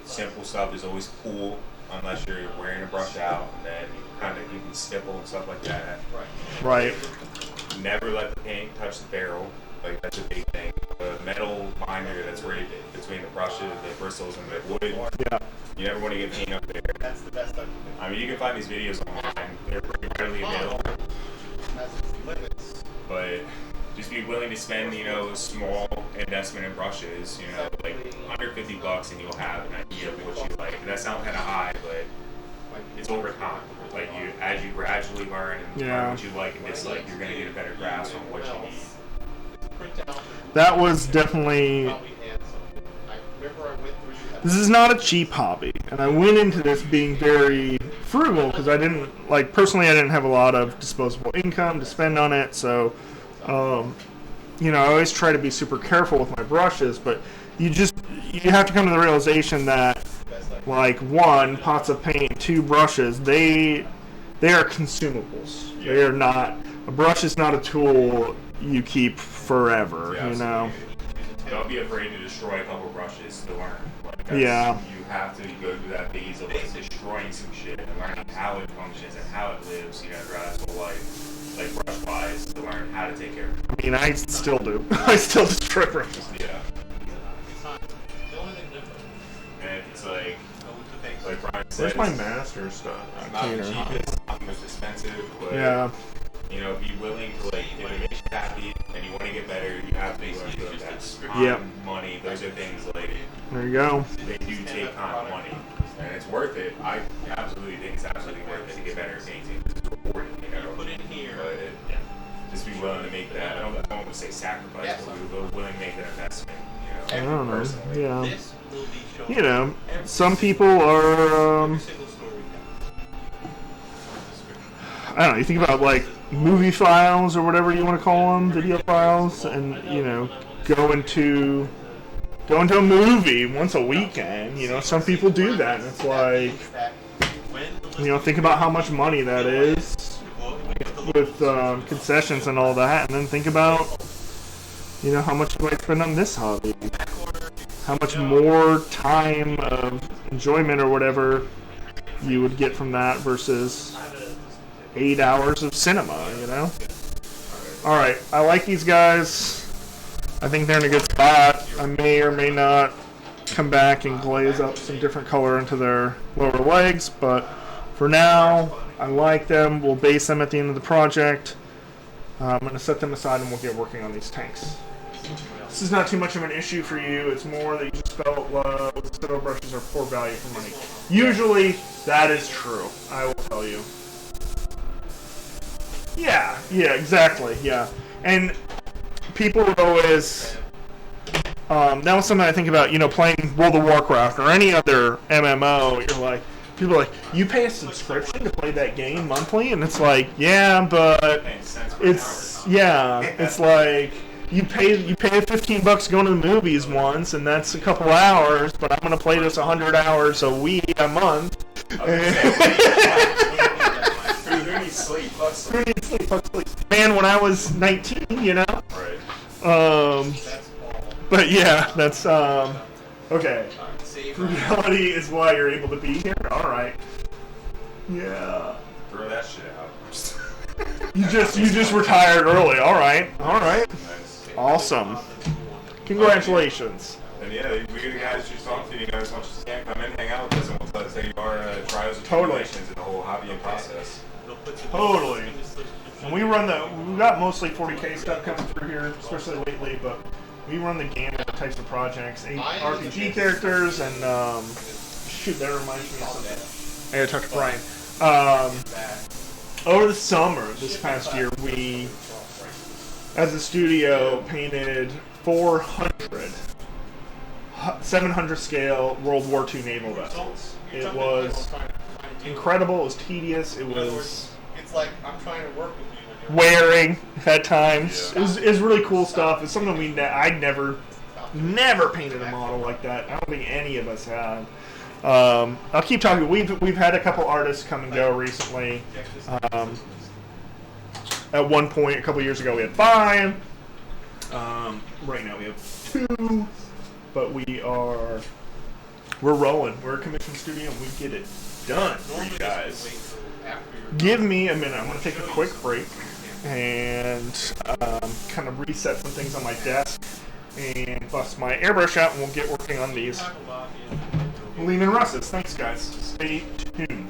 simple stuff is always cool unless you're wearing a brush out, and then you can stipple and stuff like that. Right. Never let the paint touch the barrel. Like, that's a big thing. The metal binder that's right between the brushes, the bristles, and the wood. Yeah. You never want to get paint up there. That's the best I mean, you can find these videos online. They're pretty readily available. has its limits. But just be willing to spend, a small investment in brushes, like under $50, and you'll have an idea of what you like. And that sounds kind of high, but it's over time. Like, as you gradually learn and learn what you like and dislike, you're going to get a better grasp on what you need. That was definitely. This is not a cheap hobby, and I went into this being very frugal because I didn't personally. I didn't have a lot of disposable income to spend on it, so I always try to be super careful with my brushes. But you have to come to the realization that, like, 1, pots of paint, 2, brushes, they are consumables. Yeah. They are not. A brush is not a tool you keep forever. Don't be afraid to destroy a couple brushes to learn. You have to go through that phase of destroying some shit and learning how it functions and how it lives, throughout its whole life. Like, brush wise, to learn how to take care of it. I mean, I still do. I still destroy brushes. Yeah. And it's like Brian said, Where's my master stuff? it's not the cheapest, not the most expensive, but be willing to, if it makes you happy and you want to get better, you have to be willing to invest time, money. Those are things there you go. they do take time and money, and it's worth it. I absolutely think it's absolutely worth it to get better at painting. It's rewarding, Put in here, but just be willing to make that. I don't want to say sacrifice, but be willing to make that investment. I don't know. Personally. Yeah. Some people are. I don't know. You think about movie files or whatever you want to call them, video files, and go into a movie once a weekend. Some people do that, and it's like, think about how much money that is with concessions and all that, and then think about how much you might spend on this hobby, how much more time of enjoyment or whatever you would get from that versus 8 hours of cinema, Alright, I like these guys. I think they're in a good spot. I may or may not come back and glaze up some different color into their lower legs, but for now, I like them. We'll base them at the end of the project. I'm going to set them aside and we'll get working on these tanks. This is not too much of an issue for you. It's more that you just felt Citadel brushes are poor value for money. Usually, that is true. I will tell you. Yeah, exactly, yeah. And people would always, that was something I think about, playing World of Warcraft or any other MMO. People are like, you pay a subscription to play that game monthly? And it's like, yeah, but it's like, you pay $15 going to the movies once, and that's a couple hours, but I'm going to play this 100 hours a week, a month. Man, when I was 19, Right. But yeah, that's, okay. Frugality is why you're able to be here? Alright. Yeah. Throw that shit out. You just retired early. Alright. Nice. Awesome. Congratulations. And yeah, we get the guys you talk to, as much as you can, come in, hang out with us, and we'll try to take they are trials and Totally. tribulations in the whole hobby and process. Totally. And we got mostly 40K stuff coming through here, especially lately, but we run the gamut of types of projects. 8 RPG characters, and shoot, that reminds me of something. I gotta talk to Brian. Over the summer, this past year, we, as a studio, painted 400 700 scale World War II naval vessels. It was incredible. It was tedious. It was It's like I'm trying to work with you. wearing at times. It was really cool stuff. It's something I'd never painted a model like that. I don't think any of us had. I'll keep talking. We've had a couple artists come and go recently. At one point, a couple years ago, we had 5. Right now, we have 2. But we're rolling. We're a commissioned studio, and we get it done for you guys. Give me a minute. I'm going to take a quick break and kind of reset some things on my desk and bust my airbrush out, and we'll get working on these Lehman Russes. Thanks, guys. Stay tuned.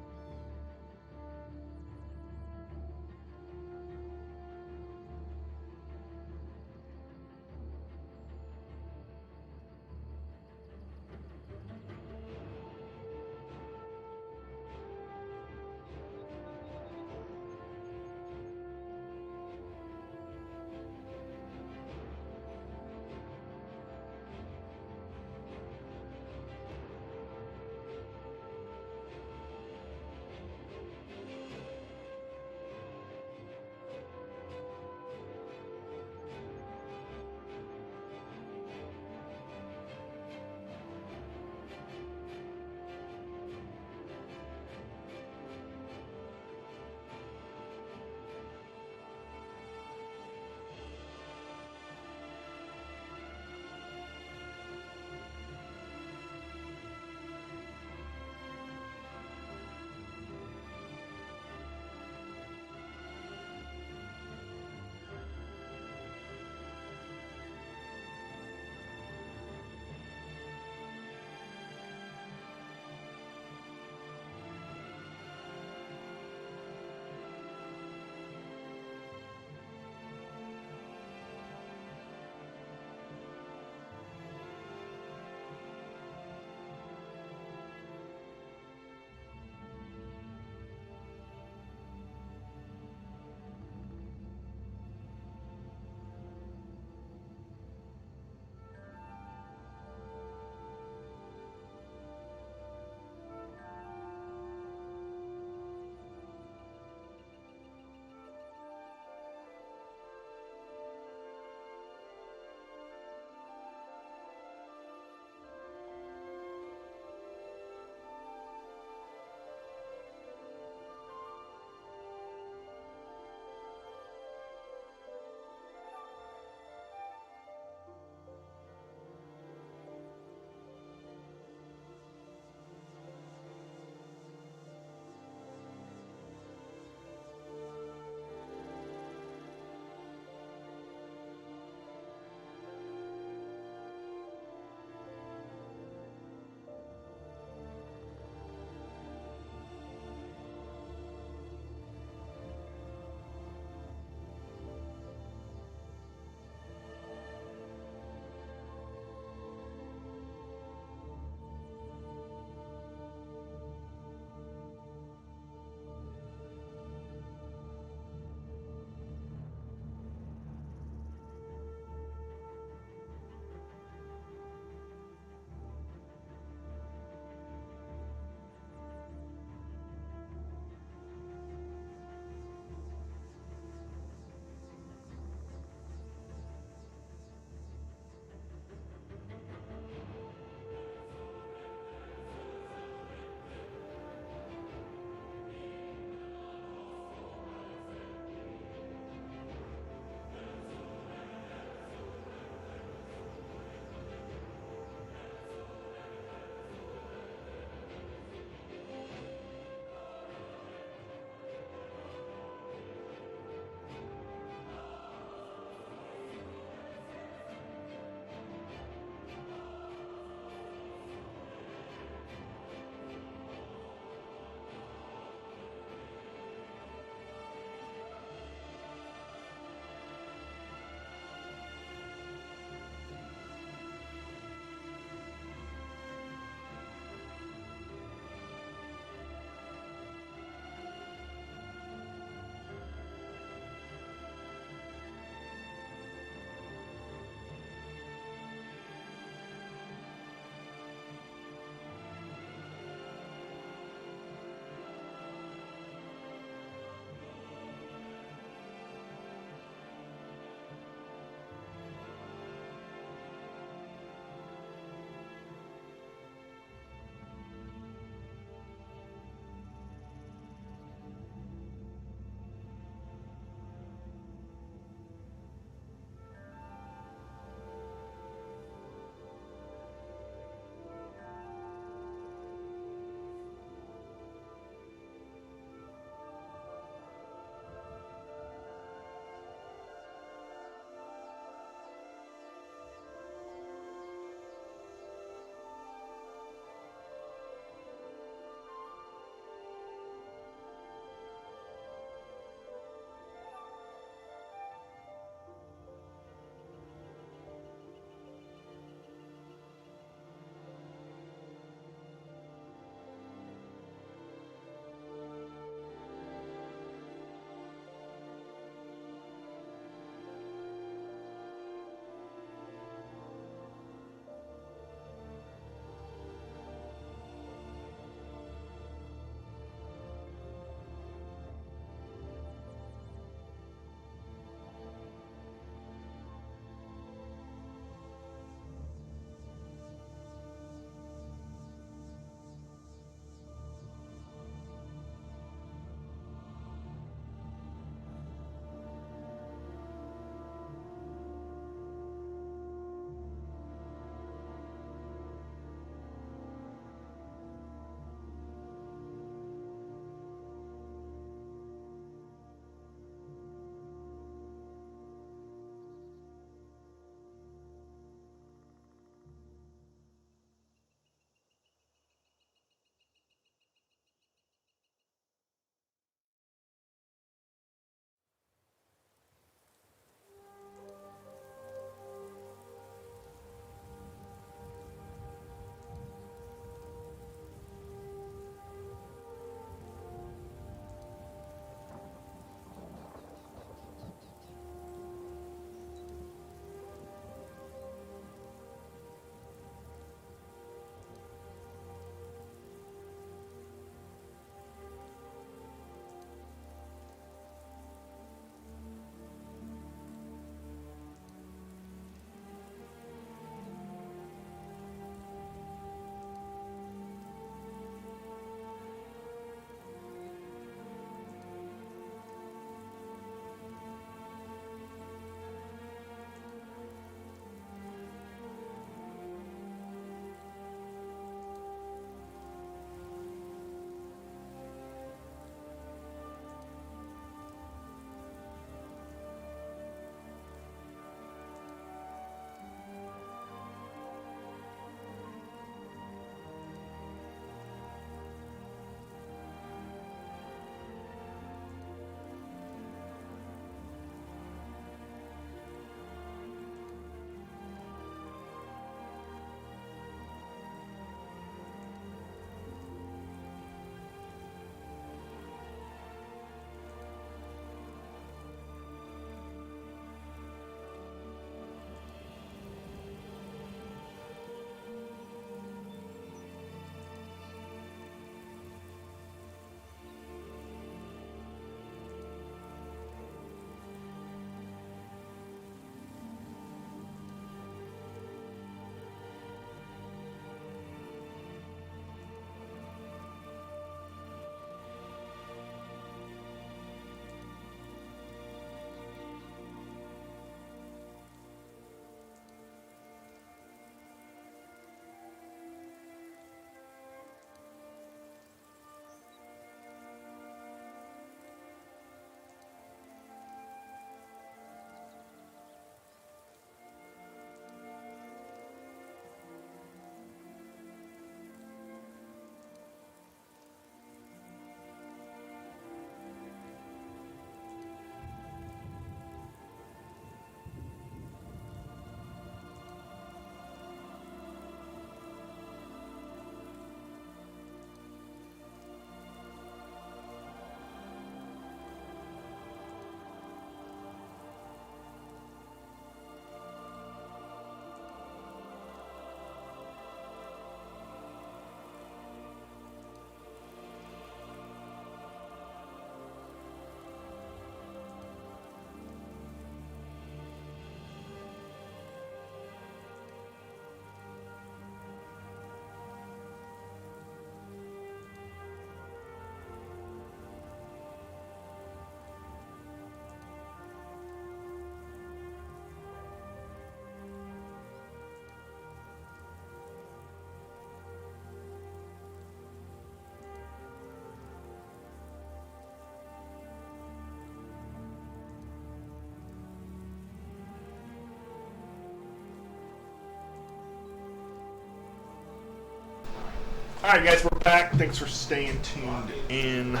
Alright guys, we're back. Thanks for staying tuned in.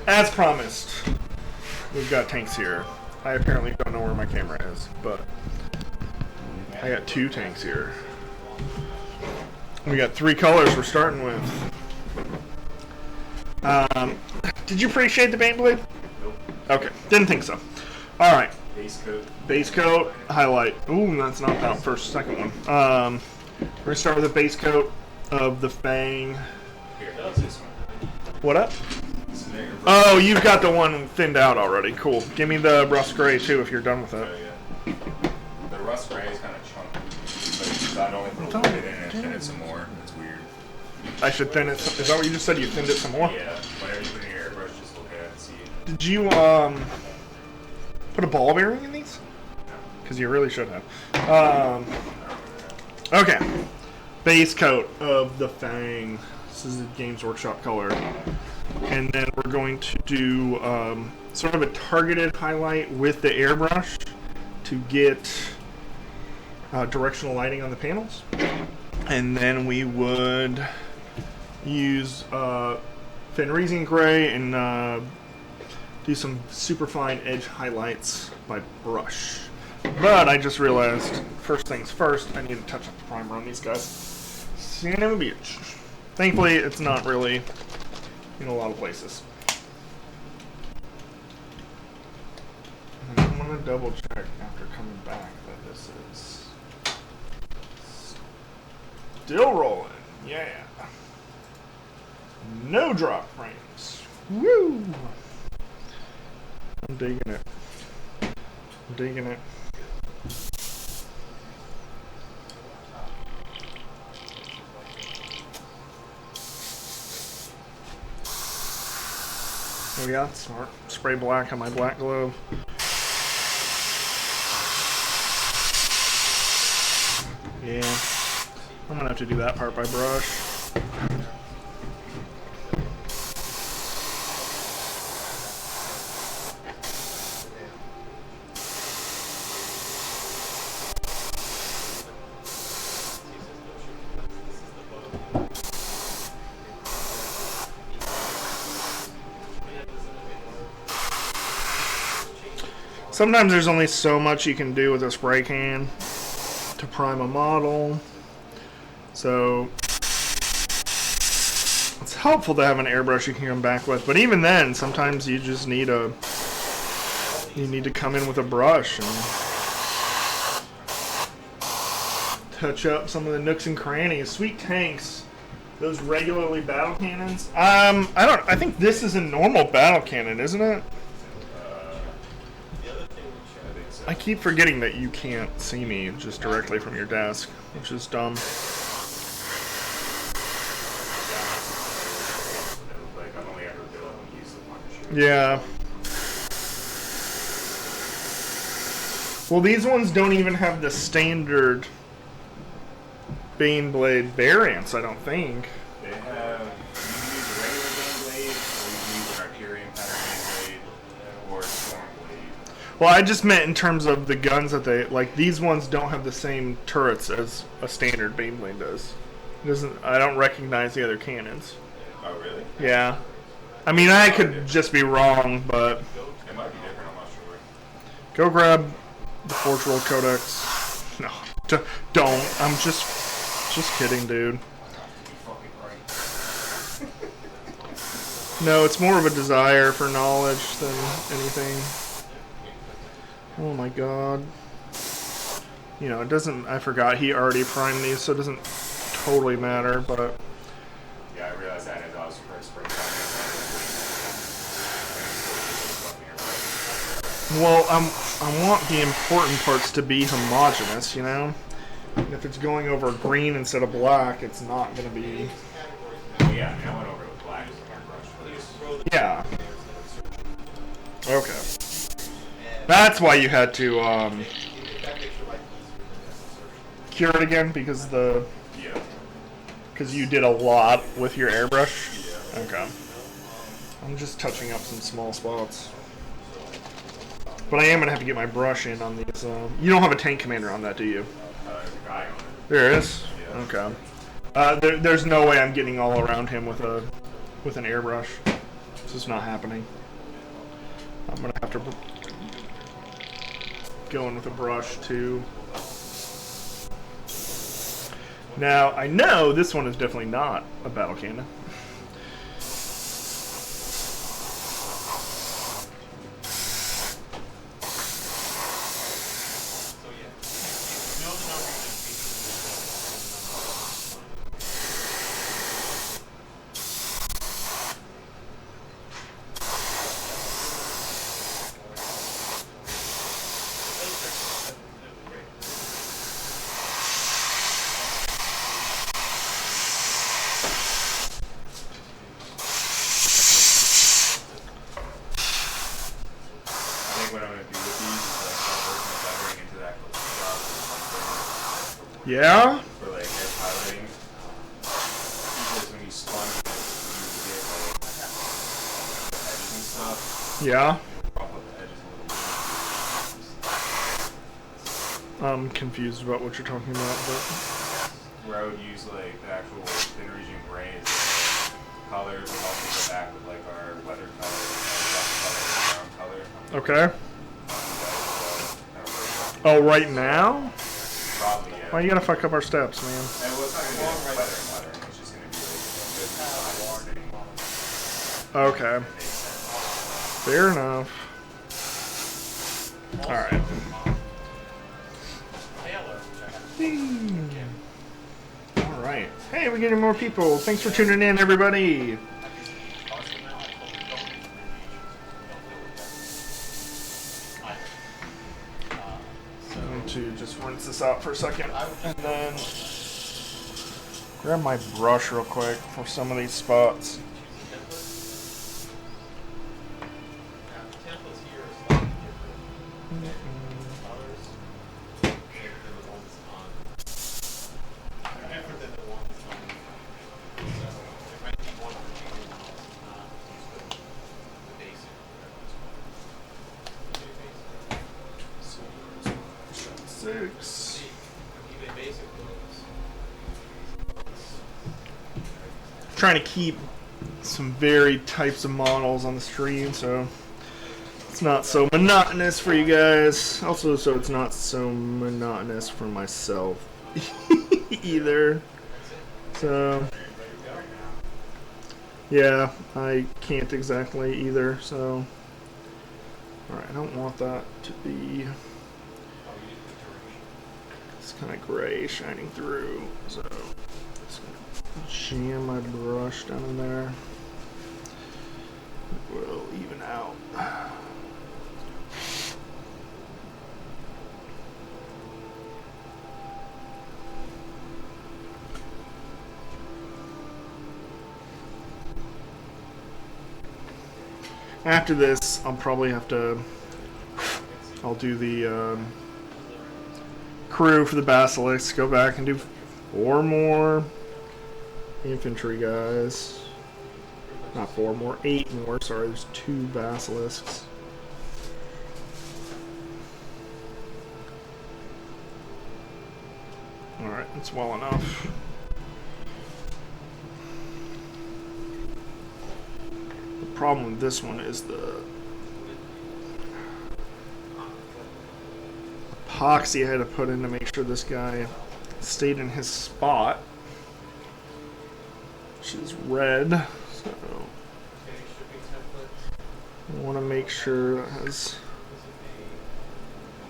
As promised, we've got tanks here. I apparently don't know where my camera is, but I got 2 tanks here. We got 3 colors we're starting with. Did you appreciate the Beyblade? Nope. Okay, didn't think so. Alright. Base coat. Base coat, highlight. Ooh, that's not that first, second one. We're gonna start with the base coat of the Fang. Here, that's this one. What up? This is there. Oh, you've got the one thinned out already. Cool. Give me the rust gray too if you're done with it. Oh, yeah. The rust gray is kind of chunky, but I only put a little bit in it and thin it some more. It's weird. I should thin it. Is that what you just said? You thinned it some more? Yeah. Whenever you put in your airbrush, just look at it and see. Did you put a ball bearing in these? Because you really should have. Okay. Base coat of the Fang. This is the Games Workshop color. And then we're going to do sort of a targeted highlight with the airbrush to get directional lighting on the panels. And then we would use Fenrisian gray and do some super fine edge highlights by brush. But I just realized, first things first, I need to touch up the primer on these guys. Son of a bitch. Thankfully, it's not really in a lot of places. And I'm going to double check after coming back that this is still rolling. Yeah. No drop frames. Woo! I'm digging it. I'm digging it. There we go. Smart. Spray black on my black glove. Yeah. I'm gonna have to do that part by brush. Sometimes there's only so much you can do with a spray can to prime a model. So it's helpful to have an airbrush you can come back with, but even then, sometimes you just need to come in with a brush and touch up some of the nooks and crannies. Sweet tanks, those regularly battle cannons. I think this is a normal battle cannon, isn't it? I keep forgetting that you can't see me just directly from your desk, which is dumb. Yeah. Well, these ones don't even have the standard Baneblade variants, I don't think. They have, you can use a regular Baneblade, or you can use an Arcurian pattern Baneblade, or Stormblade. Well, I just meant in terms of the guns that they like. These ones don't have the same turrets as a standard Baneblade does. It doesn't. I don't recognize the other cannons. Oh, really? Yeah. I mean, I could just be wrong, but It might be different, I'm not sure. go grab the Forge World Codex. No, don't. I'm just kidding, dude. You fucking right. No, it's more of a desire for knowledge than anything. Oh my god. You know, it doesn't... I forgot he already primed these, so it doesn't totally matter, but... Yeah, I realized that as I was first spring time. Well, I want the important parts to be homogeneous, you know? And if it's going over green instead of black, it's not going to be... Yeah, I mean, I went over it with black as a brush. Yeah. Okay. That's why you had to cure it again, because you did a lot with your airbrush. Yeah. Okay. I'm just touching up some small spots, but I am gonna have to get my brush in on these. You don't have a tank commander on that, do you? There's a guy on it. There is. Yeah. Okay. There's no way I'm getting all around him with an airbrush. It's just not happening. I'm gonna have to go in with a brush too. Now I know this one is definitely not a battle cannon. Yeah? For like air piloting. Because when you spawn it, you get like the edges and stuff. Yeah. Prop up the edges a little bit. I'm confused about what you're talking about, but Where I would use like the actual thin region gray as a color, but also go back with like our weather color, rough color, and brown color. okay. Oh, right now? Probably, yeah. Why you gotta fuck up our steps, man? And well, it's not gonna be like weather and weather, it's just gonna be like a good design. Okay. Fair enough. Alright. Alright. Hey, we're getting more people. Thanks for tuning in, everybody. I'm going to just rinse this out for a second and then grab my brush real quick for some of these spots. Trying to keep some varied types of models on the stream, so it's not so monotonous for you guys. Also, so it's not so monotonous for myself either. So, yeah, I can't exactly either. So, alright, I don't want that to be. It's kind of gray shining through, so just gonna jam my brush down in there. It will even out. After this, I'll probably have to. I'll do the crew for the Basilisk. Go back and do 4 more infantry guys. Not 4 more, 8 more. Sorry, there's 2 Basilisks. Alright, that's well enough. The problem with this one is the epoxy I had to put in to make sure this guy stayed in his spot, which is red. So I want to make sure that has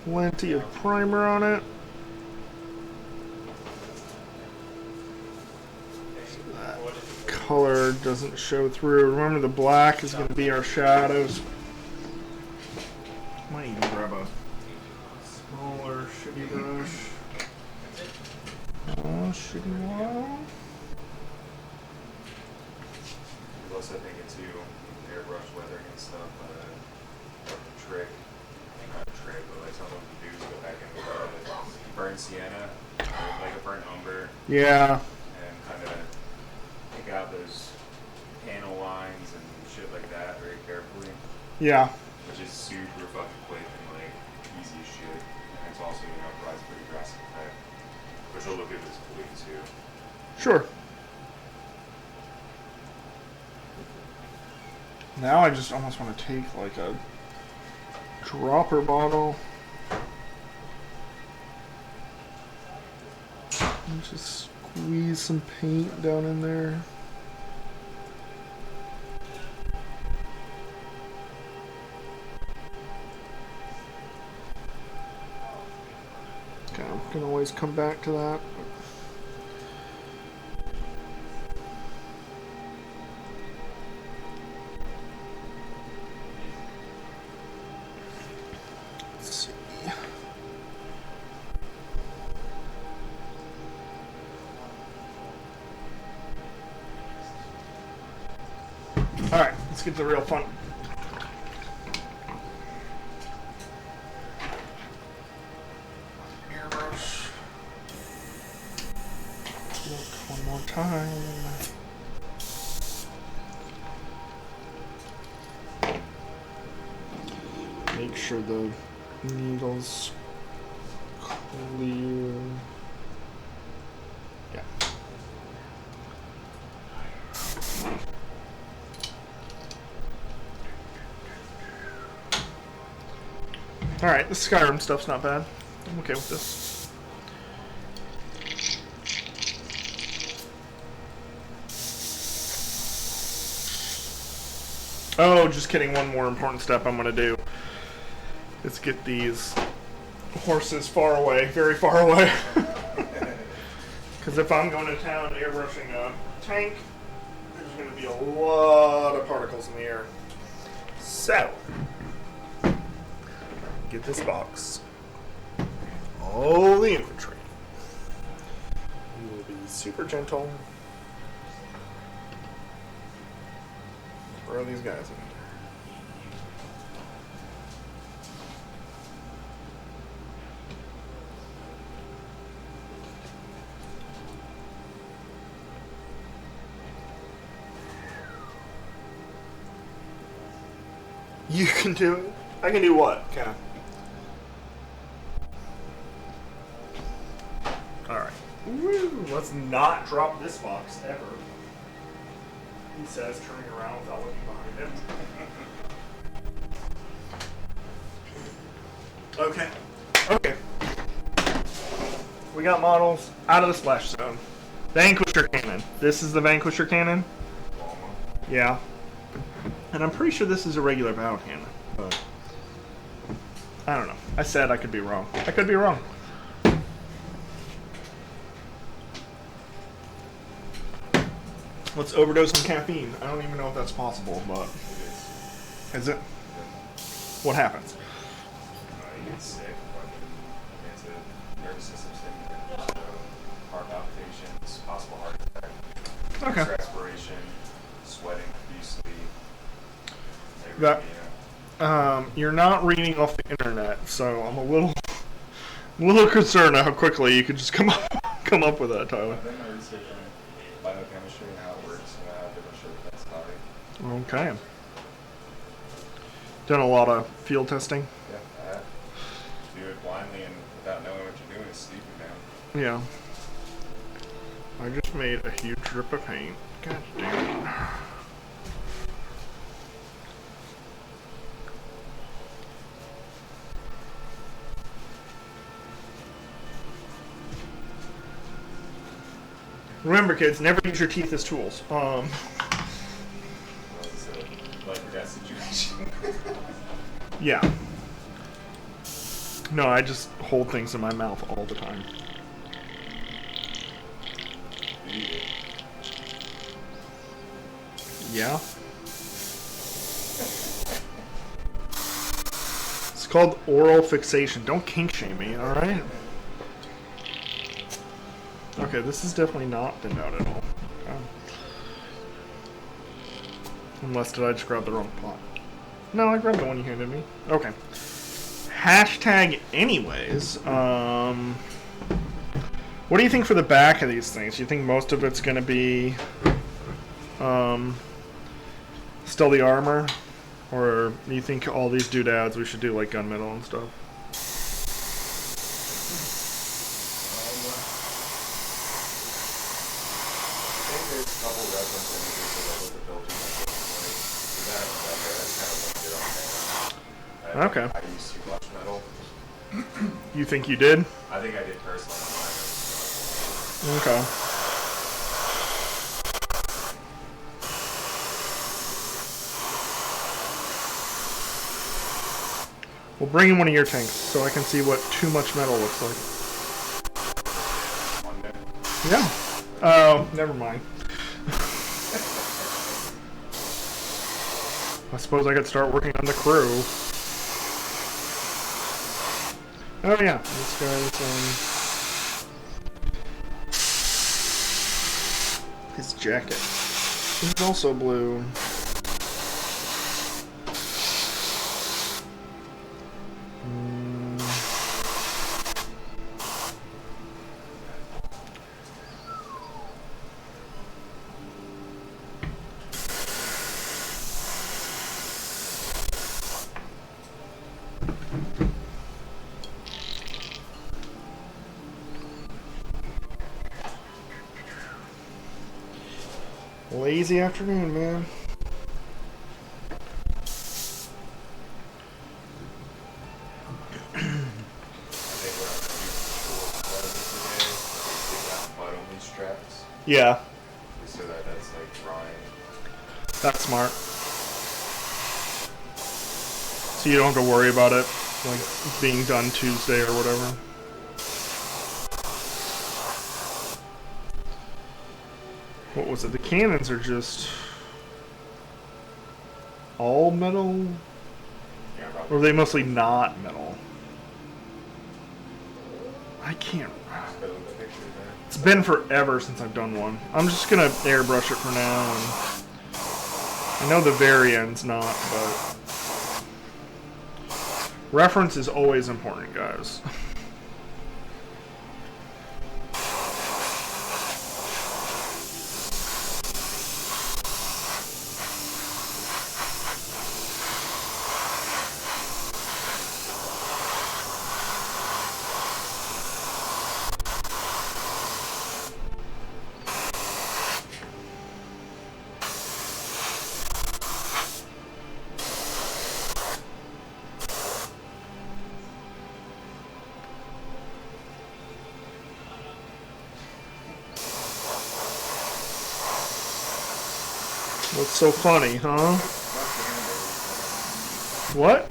plenty of primer on it. So that color doesn't show through. Remember, the black is going to be our shadows. Might even grab a smaller shitty brush. Oh, shitty one. Plus, I think it's airbrush weathering and stuff. Trick, not a trick, but like something you do is go back and burn sienna, or like a burnt umber. Yeah. And kind of pick out those panel lines and shit like that very carefully. Yeah. Which is super fucking quick and like easy as shit. And it's also, provides a pretty drastic effect. Which will look good as blue too. Sure. Now I just almost want to take like a dropper bottle and just squeeze some paint down in there. Okay, I'm gonna always come back to that. Let's see. All right, let's get to the real fun. Airbrush. Look one more time. Make sure the needle's clear. Yeah. Alright, the Skyrim stuff's not bad. I'm okay with this. Oh, just kidding. One more important step I'm going to do is get these horses far away, very far away. Because if I'm going to town airbrushing a tank, there's going to be a lot of particles in the air. So, get this box. All the infantry. We will be super gentle. Throw these guys in. You can do it. I can do what? Okay. Alright. Woo! Let's not drop this box ever. He says, turning around without looking behind him. Okay. Okay. We got models out of the splash zone. Vanquisher cannon. This is the Vanquisher cannon? Yeah. And I'm pretty sure this is a regular bow cannon. But I don't know. I said I could be wrong. I could be wrong. Let's overdose on caffeine. I don't even know if that's possible, but... Is it? What happens? You get sick, it's a nervous system stimulant, heart palpitations, possible heart attack, Okay. respiration, sweating profusely. You're not reading off the internet, so I'm a little concerned how quickly you could just come up with that, Tyler. I've done my research on biochemistry and how it works and how different sugar affects the body. Okay. Done a lot of field testing. Yeah, I have. Do it blindly and without knowing what you're doing is sleeping down. Yeah. I just made a huge drip of paint. God damn it. Remember, kids, never use your teeth as tools. Well, it's a life or death situation. Yeah. No, I just hold things in my mouth all the time. Yeah. It's called oral fixation. Don't kink shame me, alright? Okay, this is definitely not thinned out at all. Unless did I just grab the wrong pot? No, I grabbed the one you handed me. Okay. Hashtag anyways. What do you think for the back of these things? Do you think most of it's going to be still the armor? Or do you think all these doodads we should do like gunmetal and stuff? Okay. I used too much metal. You think you did? I think I did personally. Okay. Well, bring in one of your tanks so I can see what too much metal looks like. One day. Yeah. Oh, never mind. I suppose I could start working on the crew. Oh yeah, this guy's his jacket is also blue. Lazy afternoon, man. I think what I'm gonna do for today is take out mud on these tracks, Yeah, just so that that's like drying. that's smart. So you don't have to worry about it like being done Tuesday or whatever. What was it? The cannons are just all metal? Yeah, Or are they mostly not metal? I can't. Put in the picture there. It's been forever since I've done one. I'm just gonna airbrush it for now, and I know the very end's not, but reference is always important, guys. What's so funny, huh? What?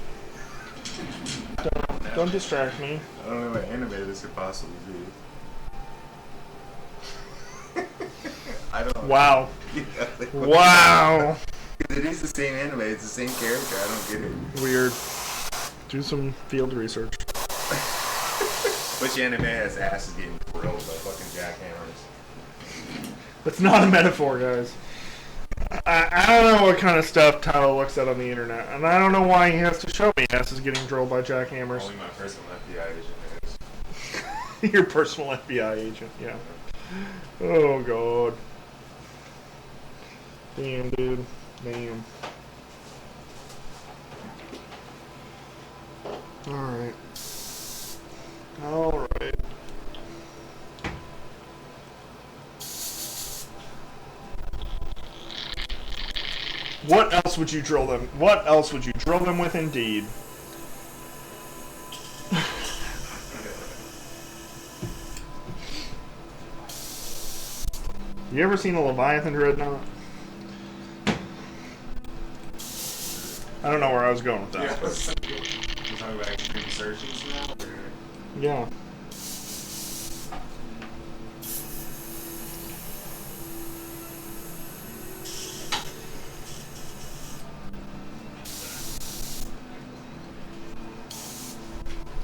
Don't distract me. I don't know what animated this could possibly be. I don't. Wow. Yeah, like, what- Wow. It is the same anime. It's the same character. I don't get it. Weird. Do some field research. Which anime has asses getting grilled by fucking jackhammers? That's not a metaphor, guys. I don't know what kind of stuff Tyler looks at on the internet, and I don't know why he has to show me asses getting drilled by jackhammers. Only my personal FBI agent is. Your personal FBI agent, yeah. Oh, God. Damn, dude. Damn. Alright. Alright. What else would you drill them? What else would you drill them with, indeed? You ever seen a Leviathan dreadnought? I don't know where I was going with that. Yeah. But We're talking about extreme insertions now? Or? yeah.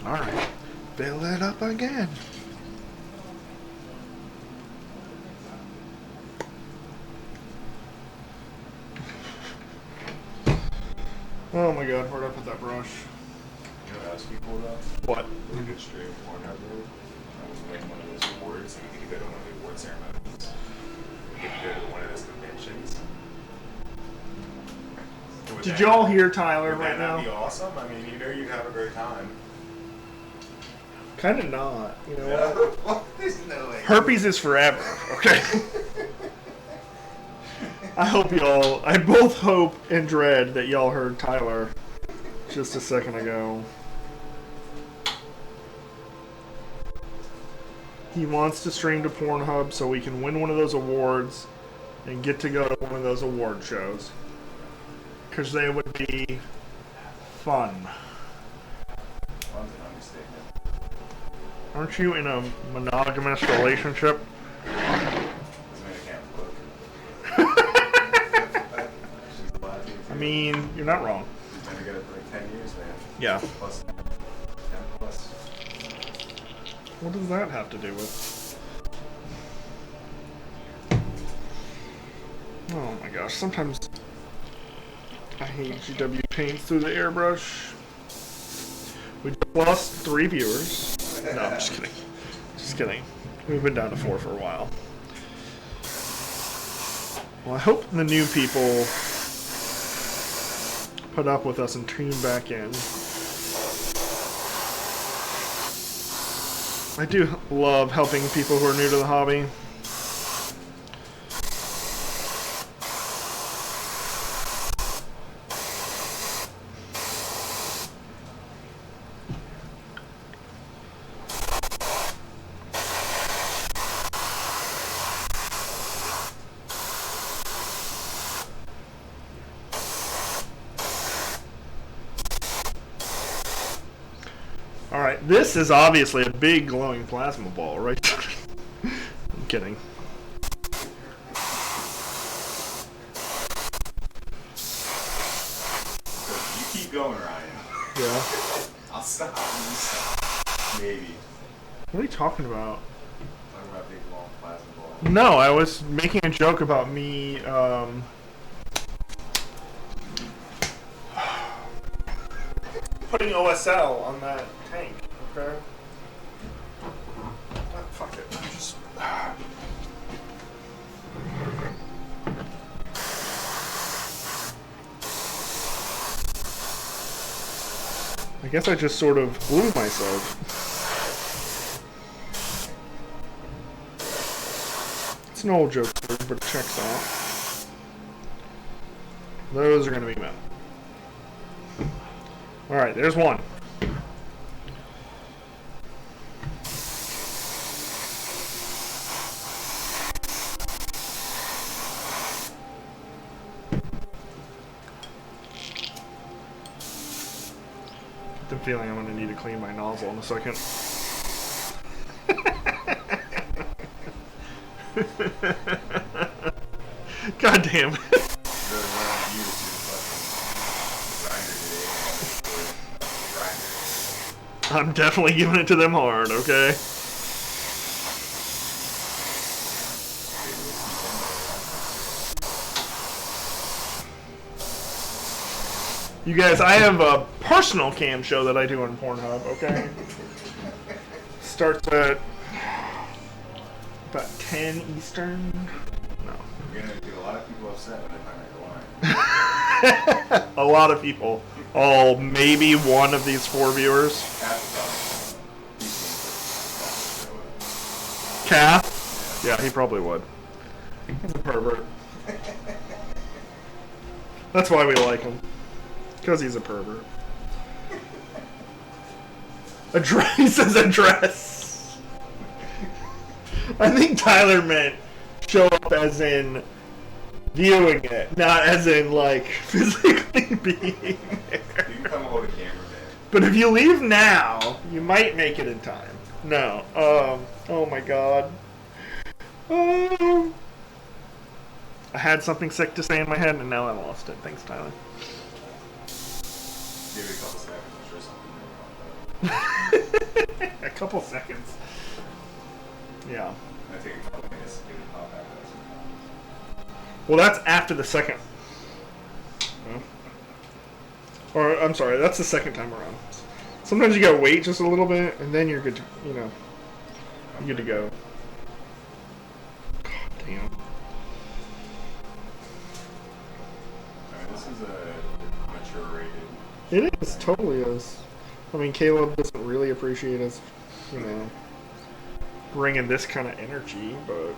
Alright. Fill it up again. Oh my god, where'd I put that brush? You know what else would be cool though? What? We could stream Pornhub Road. Win one of those awards, and we could go to one of the award ceremonies. We could go to one of those conventions. Would Did that- y'all hear Tyler would right that not now? be awesome? I mean, you know you'd have a great time. Kinda not. You know what? Well, there's no way. Herpes is forever, okay? I both hope and dread that y'all heard Tyler just a second ago. He wants to stream to Pornhub so we can win one of those awards and get to go to one of those award shows. Because they would be fun. Aren't you in a monogamous relationship? I mean, you're not wrong. You've been together for like 10 years, man. Yeah. Plus 10 plus. What does that have to do with? Oh my gosh, sometimes I hate GW paints through the airbrush. We just lost 3 viewers. No, I'm just kidding. Just kidding. We've been down to 4 for a while. Well, I hope the new people put up with us and tune back in. I do love helping people who are new to the hobby. Alright, this is obviously a big glowing plasma ball, right? I'm kidding. You keep going, Ryan. Yeah. I'll stop. You stop. Maybe. What are you talking about? Talking about big long plasma ball. No, I was making a joke about me, putting OSL on that tank, okay? Ah, fuck it. Just... I guess I just sort of blew myself. It's an old joke, but it checks out. Those are going to be metal. Alright, there's one. I'm feeling I'm going to need to clean my nozzle in a second. God damn it. I'm definitely giving it to them hard, okay? You guys, I have a personal cam show that I do on Pornhub, okay? Starts at about 10 Eastern. No. You're going to get a lot of people upset when they find out you're lying. A lot of people. Oh, maybe one of these 4 viewers. Kath? Yeah, he probably would. He's a pervert. That's why we like him. Because he's a pervert. He says address. I think Tyler meant show up as in viewing it, not as in like physically being there. You can come hold a camera, man. But if you leave now, you might make it in time. No. Oh my god. I had something sick to say in my head and now I lost it. Thanks, Tyler. Give it a couple seconds. I'm sure something will pop up. A couple seconds. Yeah. I take a couple minutes to get it pop back up. Well, that's after the second. Or, I'm sorry, that's the second time around. Sometimes you gotta wait just a little bit, and then you're good to, you're good to go. God damn. I mean, this is a mature rated. It is, totally is. I mean, Caleb doesn't really appreciate us, bringing this kind of energy, but...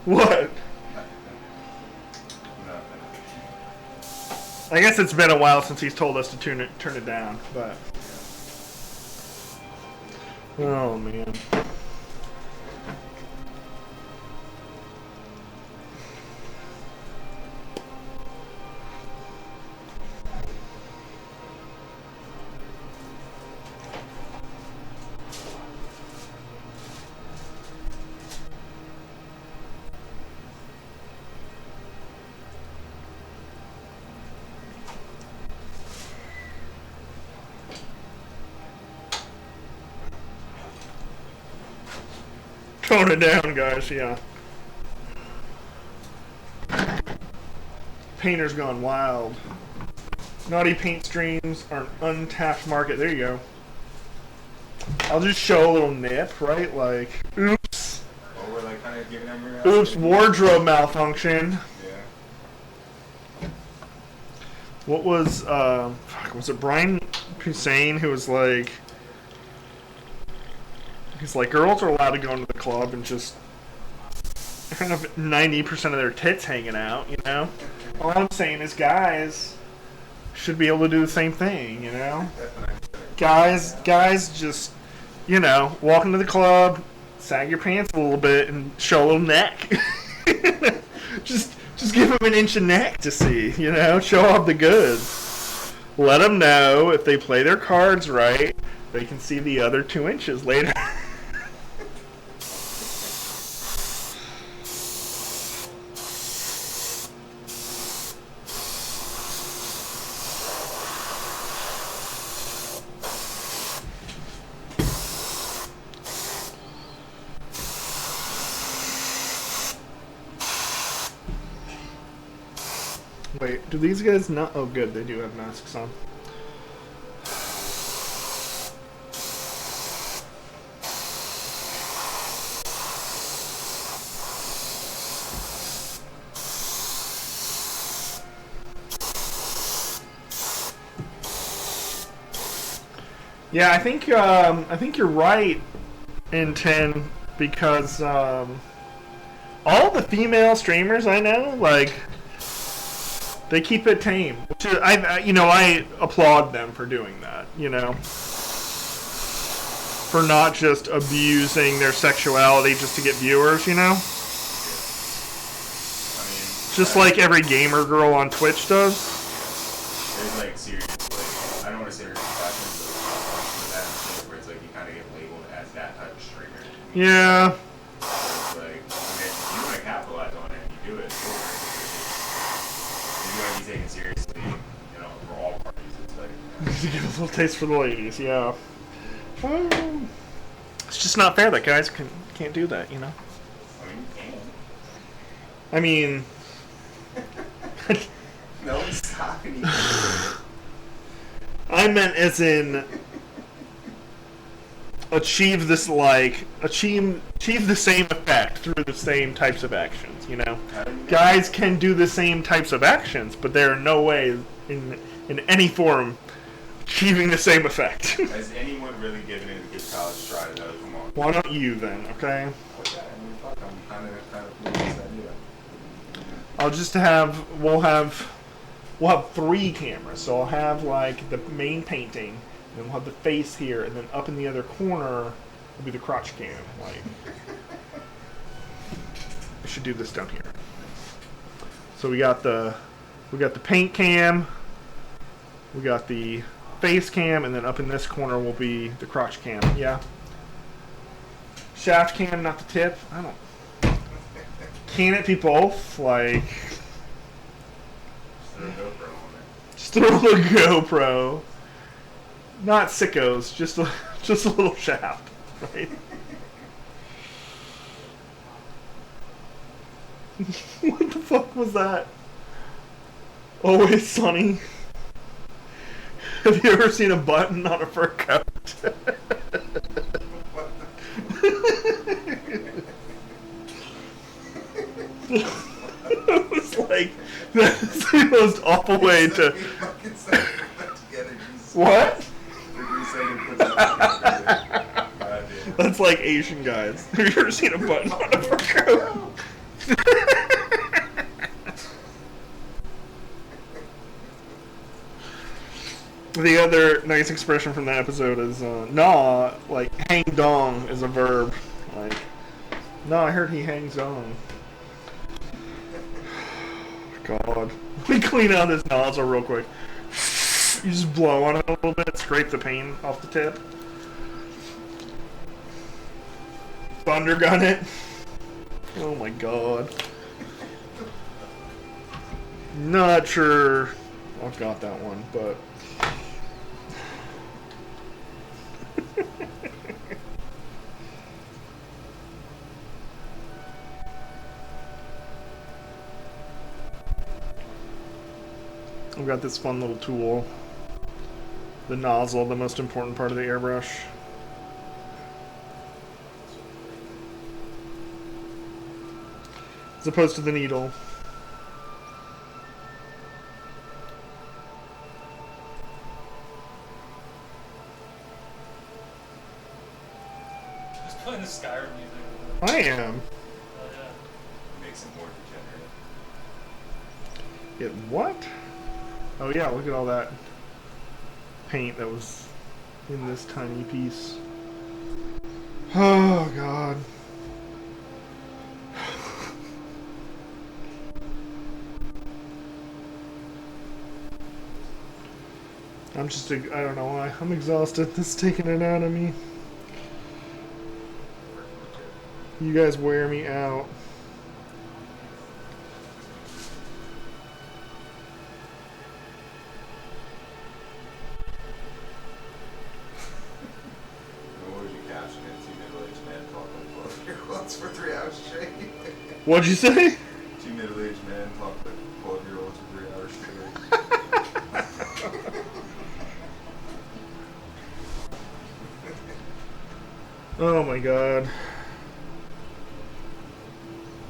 What? Nothing. I guess it's been a while since he's told us to turn it down, but oh man. Tone it down, guys, yeah. Painter's gone wild. Naughty paint streams are an untapped market. There you go. I'll just show a little nip, right? Like, oops. Oh, we're like kind of giving them your Oops, wardrobe malfunction. Yeah. What was, was it Brian Hussein who was like, he's like, girls are allowed to go into the club and just have 90% of their tits hanging out, you know? All I'm saying is guys should be able to do the same thing, you know? Guys just, you know, walk into the club, sag your pants a little bit, and show a little neck. just give them an inch of neck to see, you know? Show off the goods. Let them know if they play their cards right, they can see the other 2 inches later. Wait, do these guys not? Oh, good, they do have masks on. Yeah, I think you're right in 10 because all the female streamers I know, like, they keep it tame. Which is, I applaud them for doing that, you know. For not just abusing their sexuality just to get viewers, you know. I mean, Just like every gamer girl on Twitch does. there's like serious, like, I don't want to say repercussions, but that shit where it's like you kind of get labeled as that type of streamer. Yeah. It's like, if you want to capitalize on it, you do it. Sure. If you want to be taken seriously, you know, for all parties, it's like. To give a little taste for the ladies, yeah. It's just not fair that guys can't do that, you know. I mean, you can. I mean, No one's stopping you. I meant as in achieve the same effect through the same types of actions, you know. Guys can do the same types of actions, but there are no way in any form achieving the same effect. Has anyone really given it a good college try to know? Come on. Why don't you then, okay? Okay, I mean, fuck, I'm kind of this idea. I'll just we'll have 3 cameras. So I'll have like the main painting, and then we'll have the face here, and then up in the other corner will be the crotch cam. Like, we should do this down here. So we got the paint cam, we got the face cam, and then up in this corner will be the crotch cam. Yeah. Shaft cam, not the tip. I don't. Can it be both? Like, Just throw a GoPro on it. just throw a GoPro. Not sickos, just a little shaft, right? What the fuck was that? Always Sunny. Have you ever seen a button on a fur coat? It was like, that's the most awful way to. What? That's like Asian guys. Have you ever seen a button on a fur coat? The other nice expression from that episode is, nah, like, hang dong is a verb. Like, no, I heard he hangs on. God. We clean out this nozzle real quick. You just blow on it a little bit, scrape the paint off the tip. Thunder gun it. Oh my god. Not sure I've got that one, but... I've got this fun little tool. The nozzle, the most important part of the airbrush. As opposed to the needle. Just playing the Skyrim music. I am. Oh yeah. Makes it more degenerate. It what? Oh yeah, look at all that paint that was in this tiny piece. Oh god. I'm just, I don't know why. I'm exhausted. This is taking it out of me. You guys wear me out. What would you caption it? Two middle-aged men talking about your quotes for 3 hours straight. What'd you say? Two middle-aged men talking about 12-year-olds for 3 hours straight. Oh my god.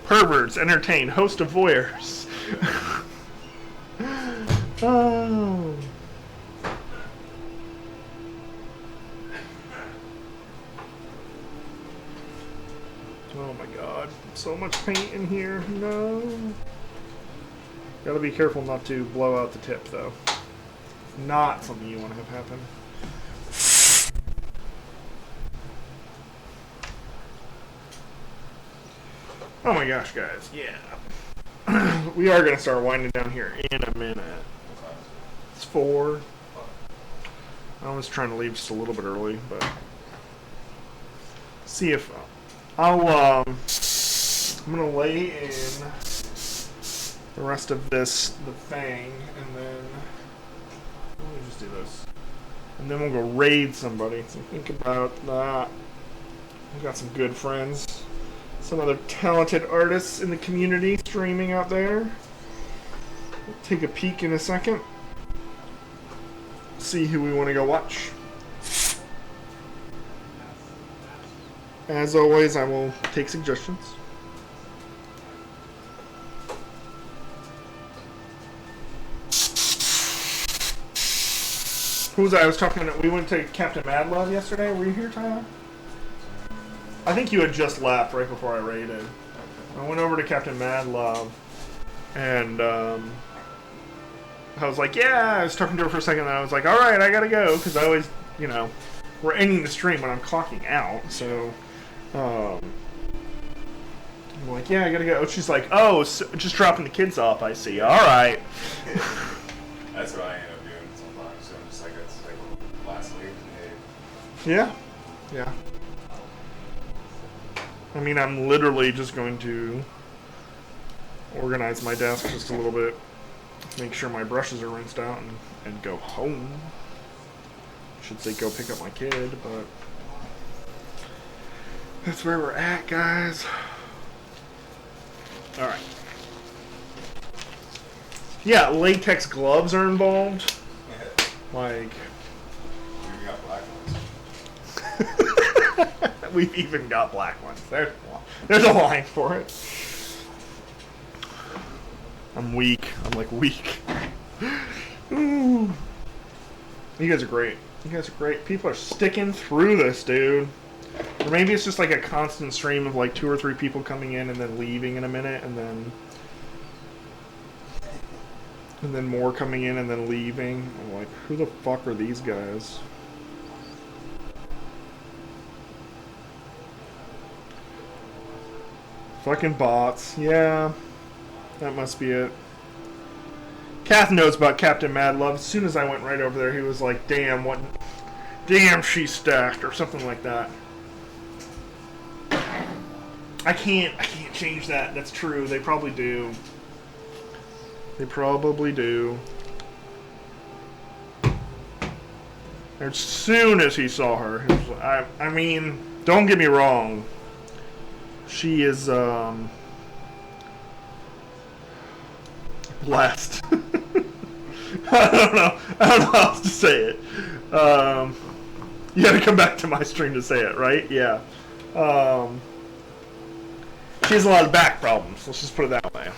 Perverts entertain host of voyeurs. Oh. Oh my god. So much paint in here. No. Gotta be careful not to blow out the tip though. Not something you want to have happen. Oh my gosh, guys, yeah. We are going to start winding down here in a minute. It's 4. I was trying to leave just a little bit early, but... See if... I'm going to lay in the rest of this, the Fang, and then... Let me just do this. And then we'll go raid somebody. So think about that. We've got some good friends. Some other talented artists in the community streaming out there. We'll take a peek in a second. See who we want to go watch. As always, I will take suggestions. Who was I? I was talking to, we went to Captain Mad Love yesterday. Were you here, Tyler? I think you had just left right before I raided. I went over to Captain Mad Love, and I was like, yeah, I was talking to her for a second, and I was like, alright, I gotta go, because I always, you know, we're ending the stream when I'm clocking out, so, I'm like, yeah, I gotta go. She's like, oh, so just dropping the kids off, I see, alright. That's what I end up doing sometimes, so I'm just like, it's like last week, Yeah, yeah. I mean, I'm literally just going to organize my desk just a little bit, make sure my brushes are rinsed out, and go home. Should say go pick up my kid, but that's where we're at, guys. Alright. Yeah, latex gloves are involved. Like... we got black ones. We've even got black ones. There's a line for it. I'm weak. I'm like weak. Ooh. You guys are great. You guys are great. People are sticking through this, dude. Or maybe it's just like a constant stream of like 2 or 3 people coming in and then leaving in a minute and then... And then more coming in and then leaving. I'm like, who the fuck are these guys? Fucking bots. Yeah. That must be it. Kath knows about Captain Mad Love. As soon as I went right over there, he was like, damn, what... Damn, she's stacked, or something like that. I can't change that. That's true. They probably do. They probably do. As soon as he saw her, he was like, I mean, don't get me wrong. She is, blessed. I don't know how else to say it. You gotta come back to my stream to say it, right? Yeah. She has a lot of back problems. Let's just put it that way.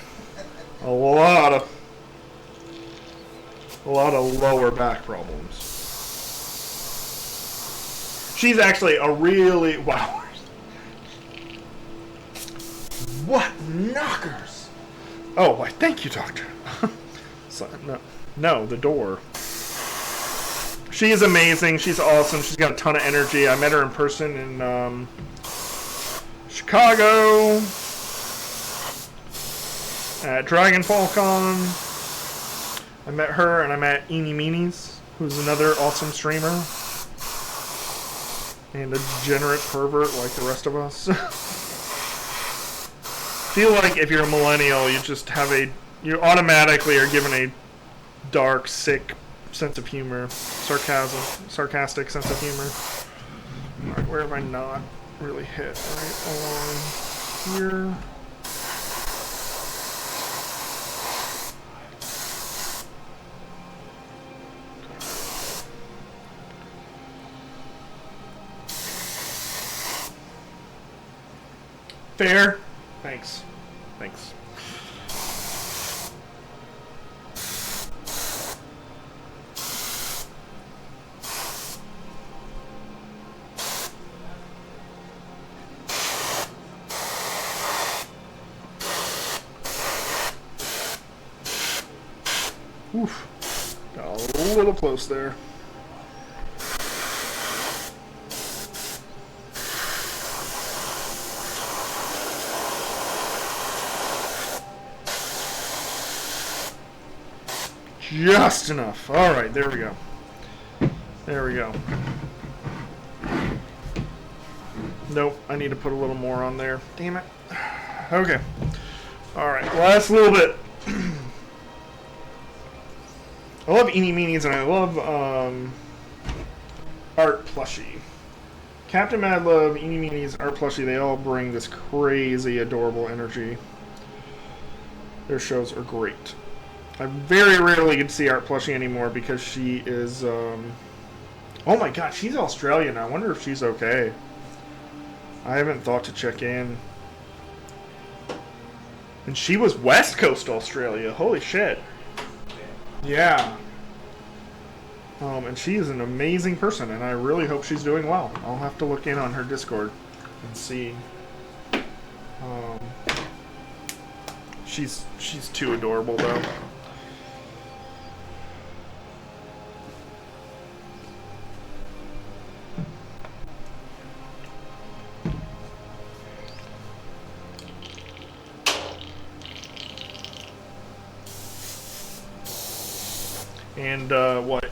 A lot of lower back problems. She's actually a really wow. What knockers? Oh, why? Thank you, Doctor. So, no, the door. She is amazing. She's awesome. She's got a ton of energy. I met her in person in Chicago at Dragonfall Con. I met her and I met Eeny Meenies, who's another awesome streamer and a degenerate pervert like the rest of us. Feel like if you're a millennial, you just have you automatically are given a dark, sick sense of humor, sarcastic sense of humor. All right, where have I not really hit? Right along here. Fair. Thanks. Oof. Got a little close there. Just enough. Alright, there we go. There we go. Nope, I need to put a little more on there. Damn it. Okay. Alright, last little bit. I love Eeny Meenies and I love Art Plushie. Captain Mad Love, Eeny Meenies, Art Plushie, they all bring this crazy, adorable energy. Their shows are great. I very rarely get to see Art Plushie anymore because she is, oh my god, she's Australian. I wonder if she's okay. I haven't thought to check in. And she was West Coast Australia. Holy shit. Yeah. And she is an amazing person, and I really hope she's doing well. I'll have to look in on her Discord and see. She's too adorable, though. And what?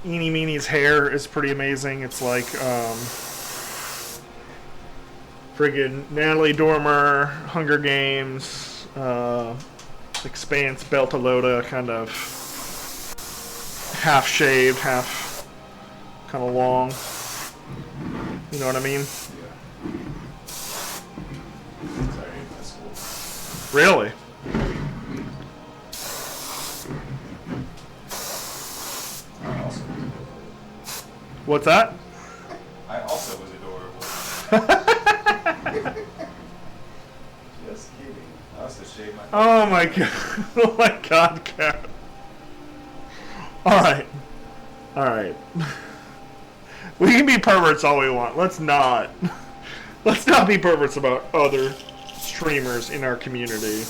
Eeny Meenie's hair is pretty amazing. It's like friggin' Natalie Dormer, Hunger Games, Expanse, Beltalowda, kind of half shaved, half kind of long. You know what I mean? Yeah. Sorry, that's cool. Really? What's that? I also was adorable. Just kidding. I also shaved my. Oh my god. Oh my god, Cat. Alright. Alright. We can be perverts all we want. Let's not. Let's not be perverts about other streamers in our community.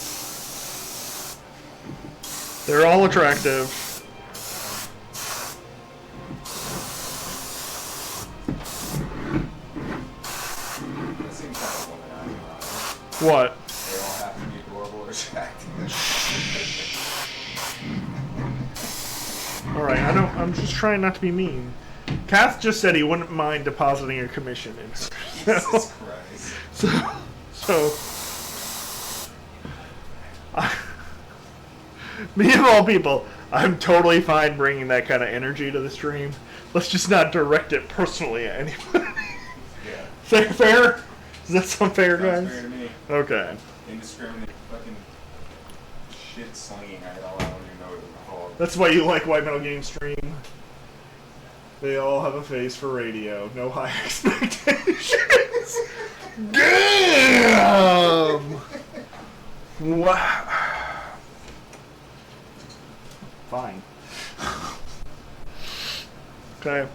They're all attractive. That seems kind of womanizing. What? They all have to be adorable or attractive. Alright, I'm just trying not to be mean. Kath just said he wouldn't mind depositing a commission in. Jesus Christ. Me of all people, I'm totally fine bringing that kind of energy to the stream. Let's just not direct it personally at anybody. Yeah. Fair? Does that sound fair, Sounds guys? fair to me. Okay. Indiscriminate fucking shit slinging. I don't even know what it's called. That's why you like WhiteMetalGames stream. They all have a face for radio. No high expectations. Damn! Wow. Fine. Okay.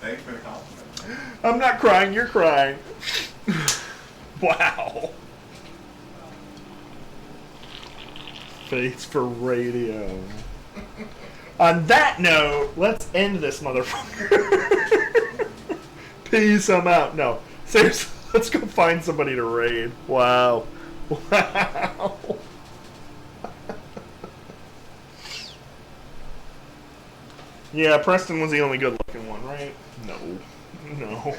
Thanks for the compliment. I'm not crying, you're crying. Wow. Face for radio. On that note, let's end this motherfucker. Peace, I'm out. No. Seriously, let's go find somebody to raid. Wow. Wow. Yeah, Preston was the only good looking one, right? No. No.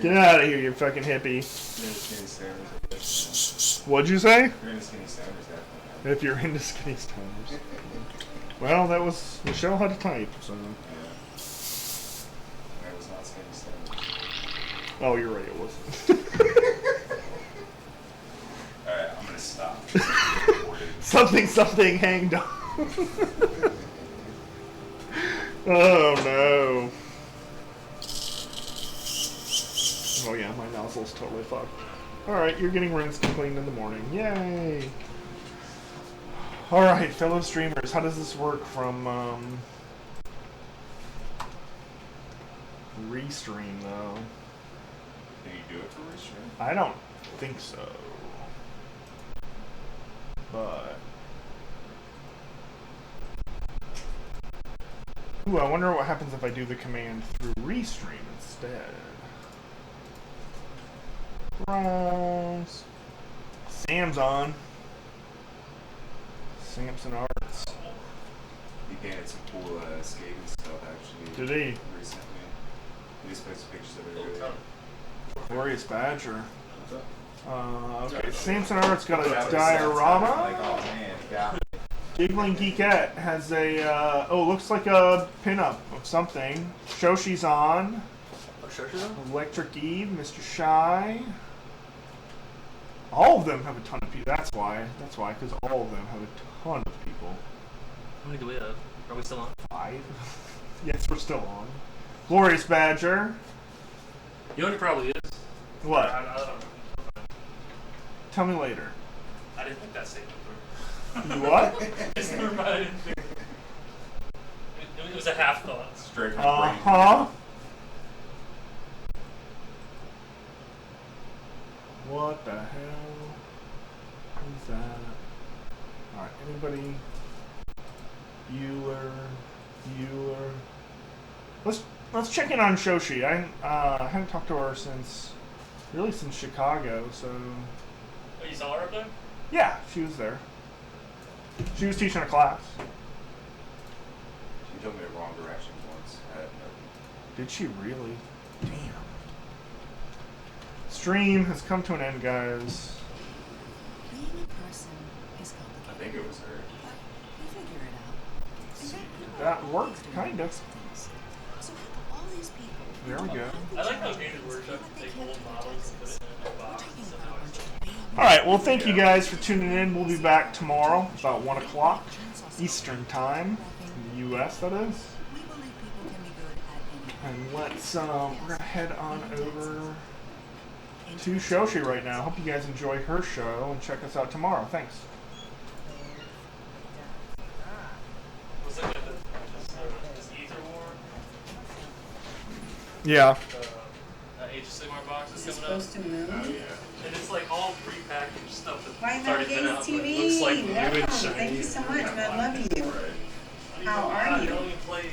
Get out of here, you fucking hippie. What'd you say? You're into skinny sanders, definitely. If you're into skinny stoners. Well, that was... Michelle had a type, so... Yeah. That was not skinny sanders. Oh, you're right, it wasn't. Alright, I'm gonna stop. Something hanged on. Oh, no. Oh, yeah, my nozzle's totally fucked. Alright, you're getting rinsed and cleaned in the morning. Yay! Alright, fellow streamers, how does this work from, Restream, though? Can you do it for restream? I don't think so. But... Ooh, I wonder what happens if I do the command through Restream instead. Surprise! Sam's on. Samson Arts. He painted some cool skating stuff, actually. Did he? Recently. He just posted pictures of it earlier. Glorious Badger. What's up? Okay, Samson Arts got a Like, diorama. oh man, he got me. Giggling Geekette has a, looks like a pinup of something. Shoshi's on. Oh, Shoshi's on? Electric Eve, Mr. Shy. All of them have a ton of people. That's why, because all of them have a ton of people. How many do we have? Are we still on? 5? Yes, we're still on. Glorious Badger. You know what it probably is? What? I don't know. Tell me later. I didn't think that statement through. You what? Just never mind. I didn't think. It was a half thought. Straight from the brain. Uh-huh. What the hell is that? Alright, anybody? Bueller. Let's check in on Shoshi. I haven't talked to her since Chicago, so Oh, you saw her up there? yeah, she was there. She was teaching a class. She took me the wrong direction once. I had no. Did she really? Damn. Stream has come to an end, guys. Being a person is I complicated, think it was her. but we figure it out. In fact, That worked, kind of. things. So how come all these people? There we go. I like how Gated Workshop take old models and put it in a box and somehow it's Alright, well, thank you guys for tuning in. We'll be back tomorrow, about 1 o'clock Eastern Time, in the U.S., that is. We believe people can be good at anything. And let's, we're going to head on over to Shoshi right now. Hope you guys enjoy her show, and check us out tomorrow. Thanks. Was it like this Ether War? Yeah. Age of Sigmar box is Is it coming out. supposed to move? Oh yeah. And it's like all prepackaged stuff that It's already been out, WhiteMetalGames but TV. it looks like new and Welcome. shiny. Thank you so much, and I love you. Right. How are you? only played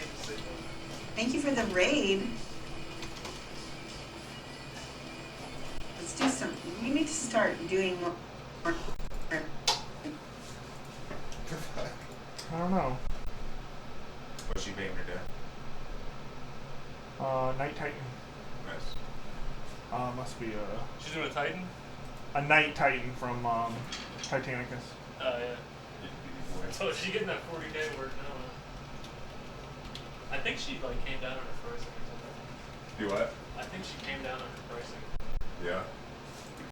Thank you for the raid. Let's do some. We need to start doing more. I don't know. What's she painting her Night Titan. Nice. Must be She's doing a Titan? a Night Titan from Titanicus. Oh, yeah. Boy. So she's getting that 40K work now. I think she like came down on her pricing or something. Do what? I think she came down on her pricing. Yeah.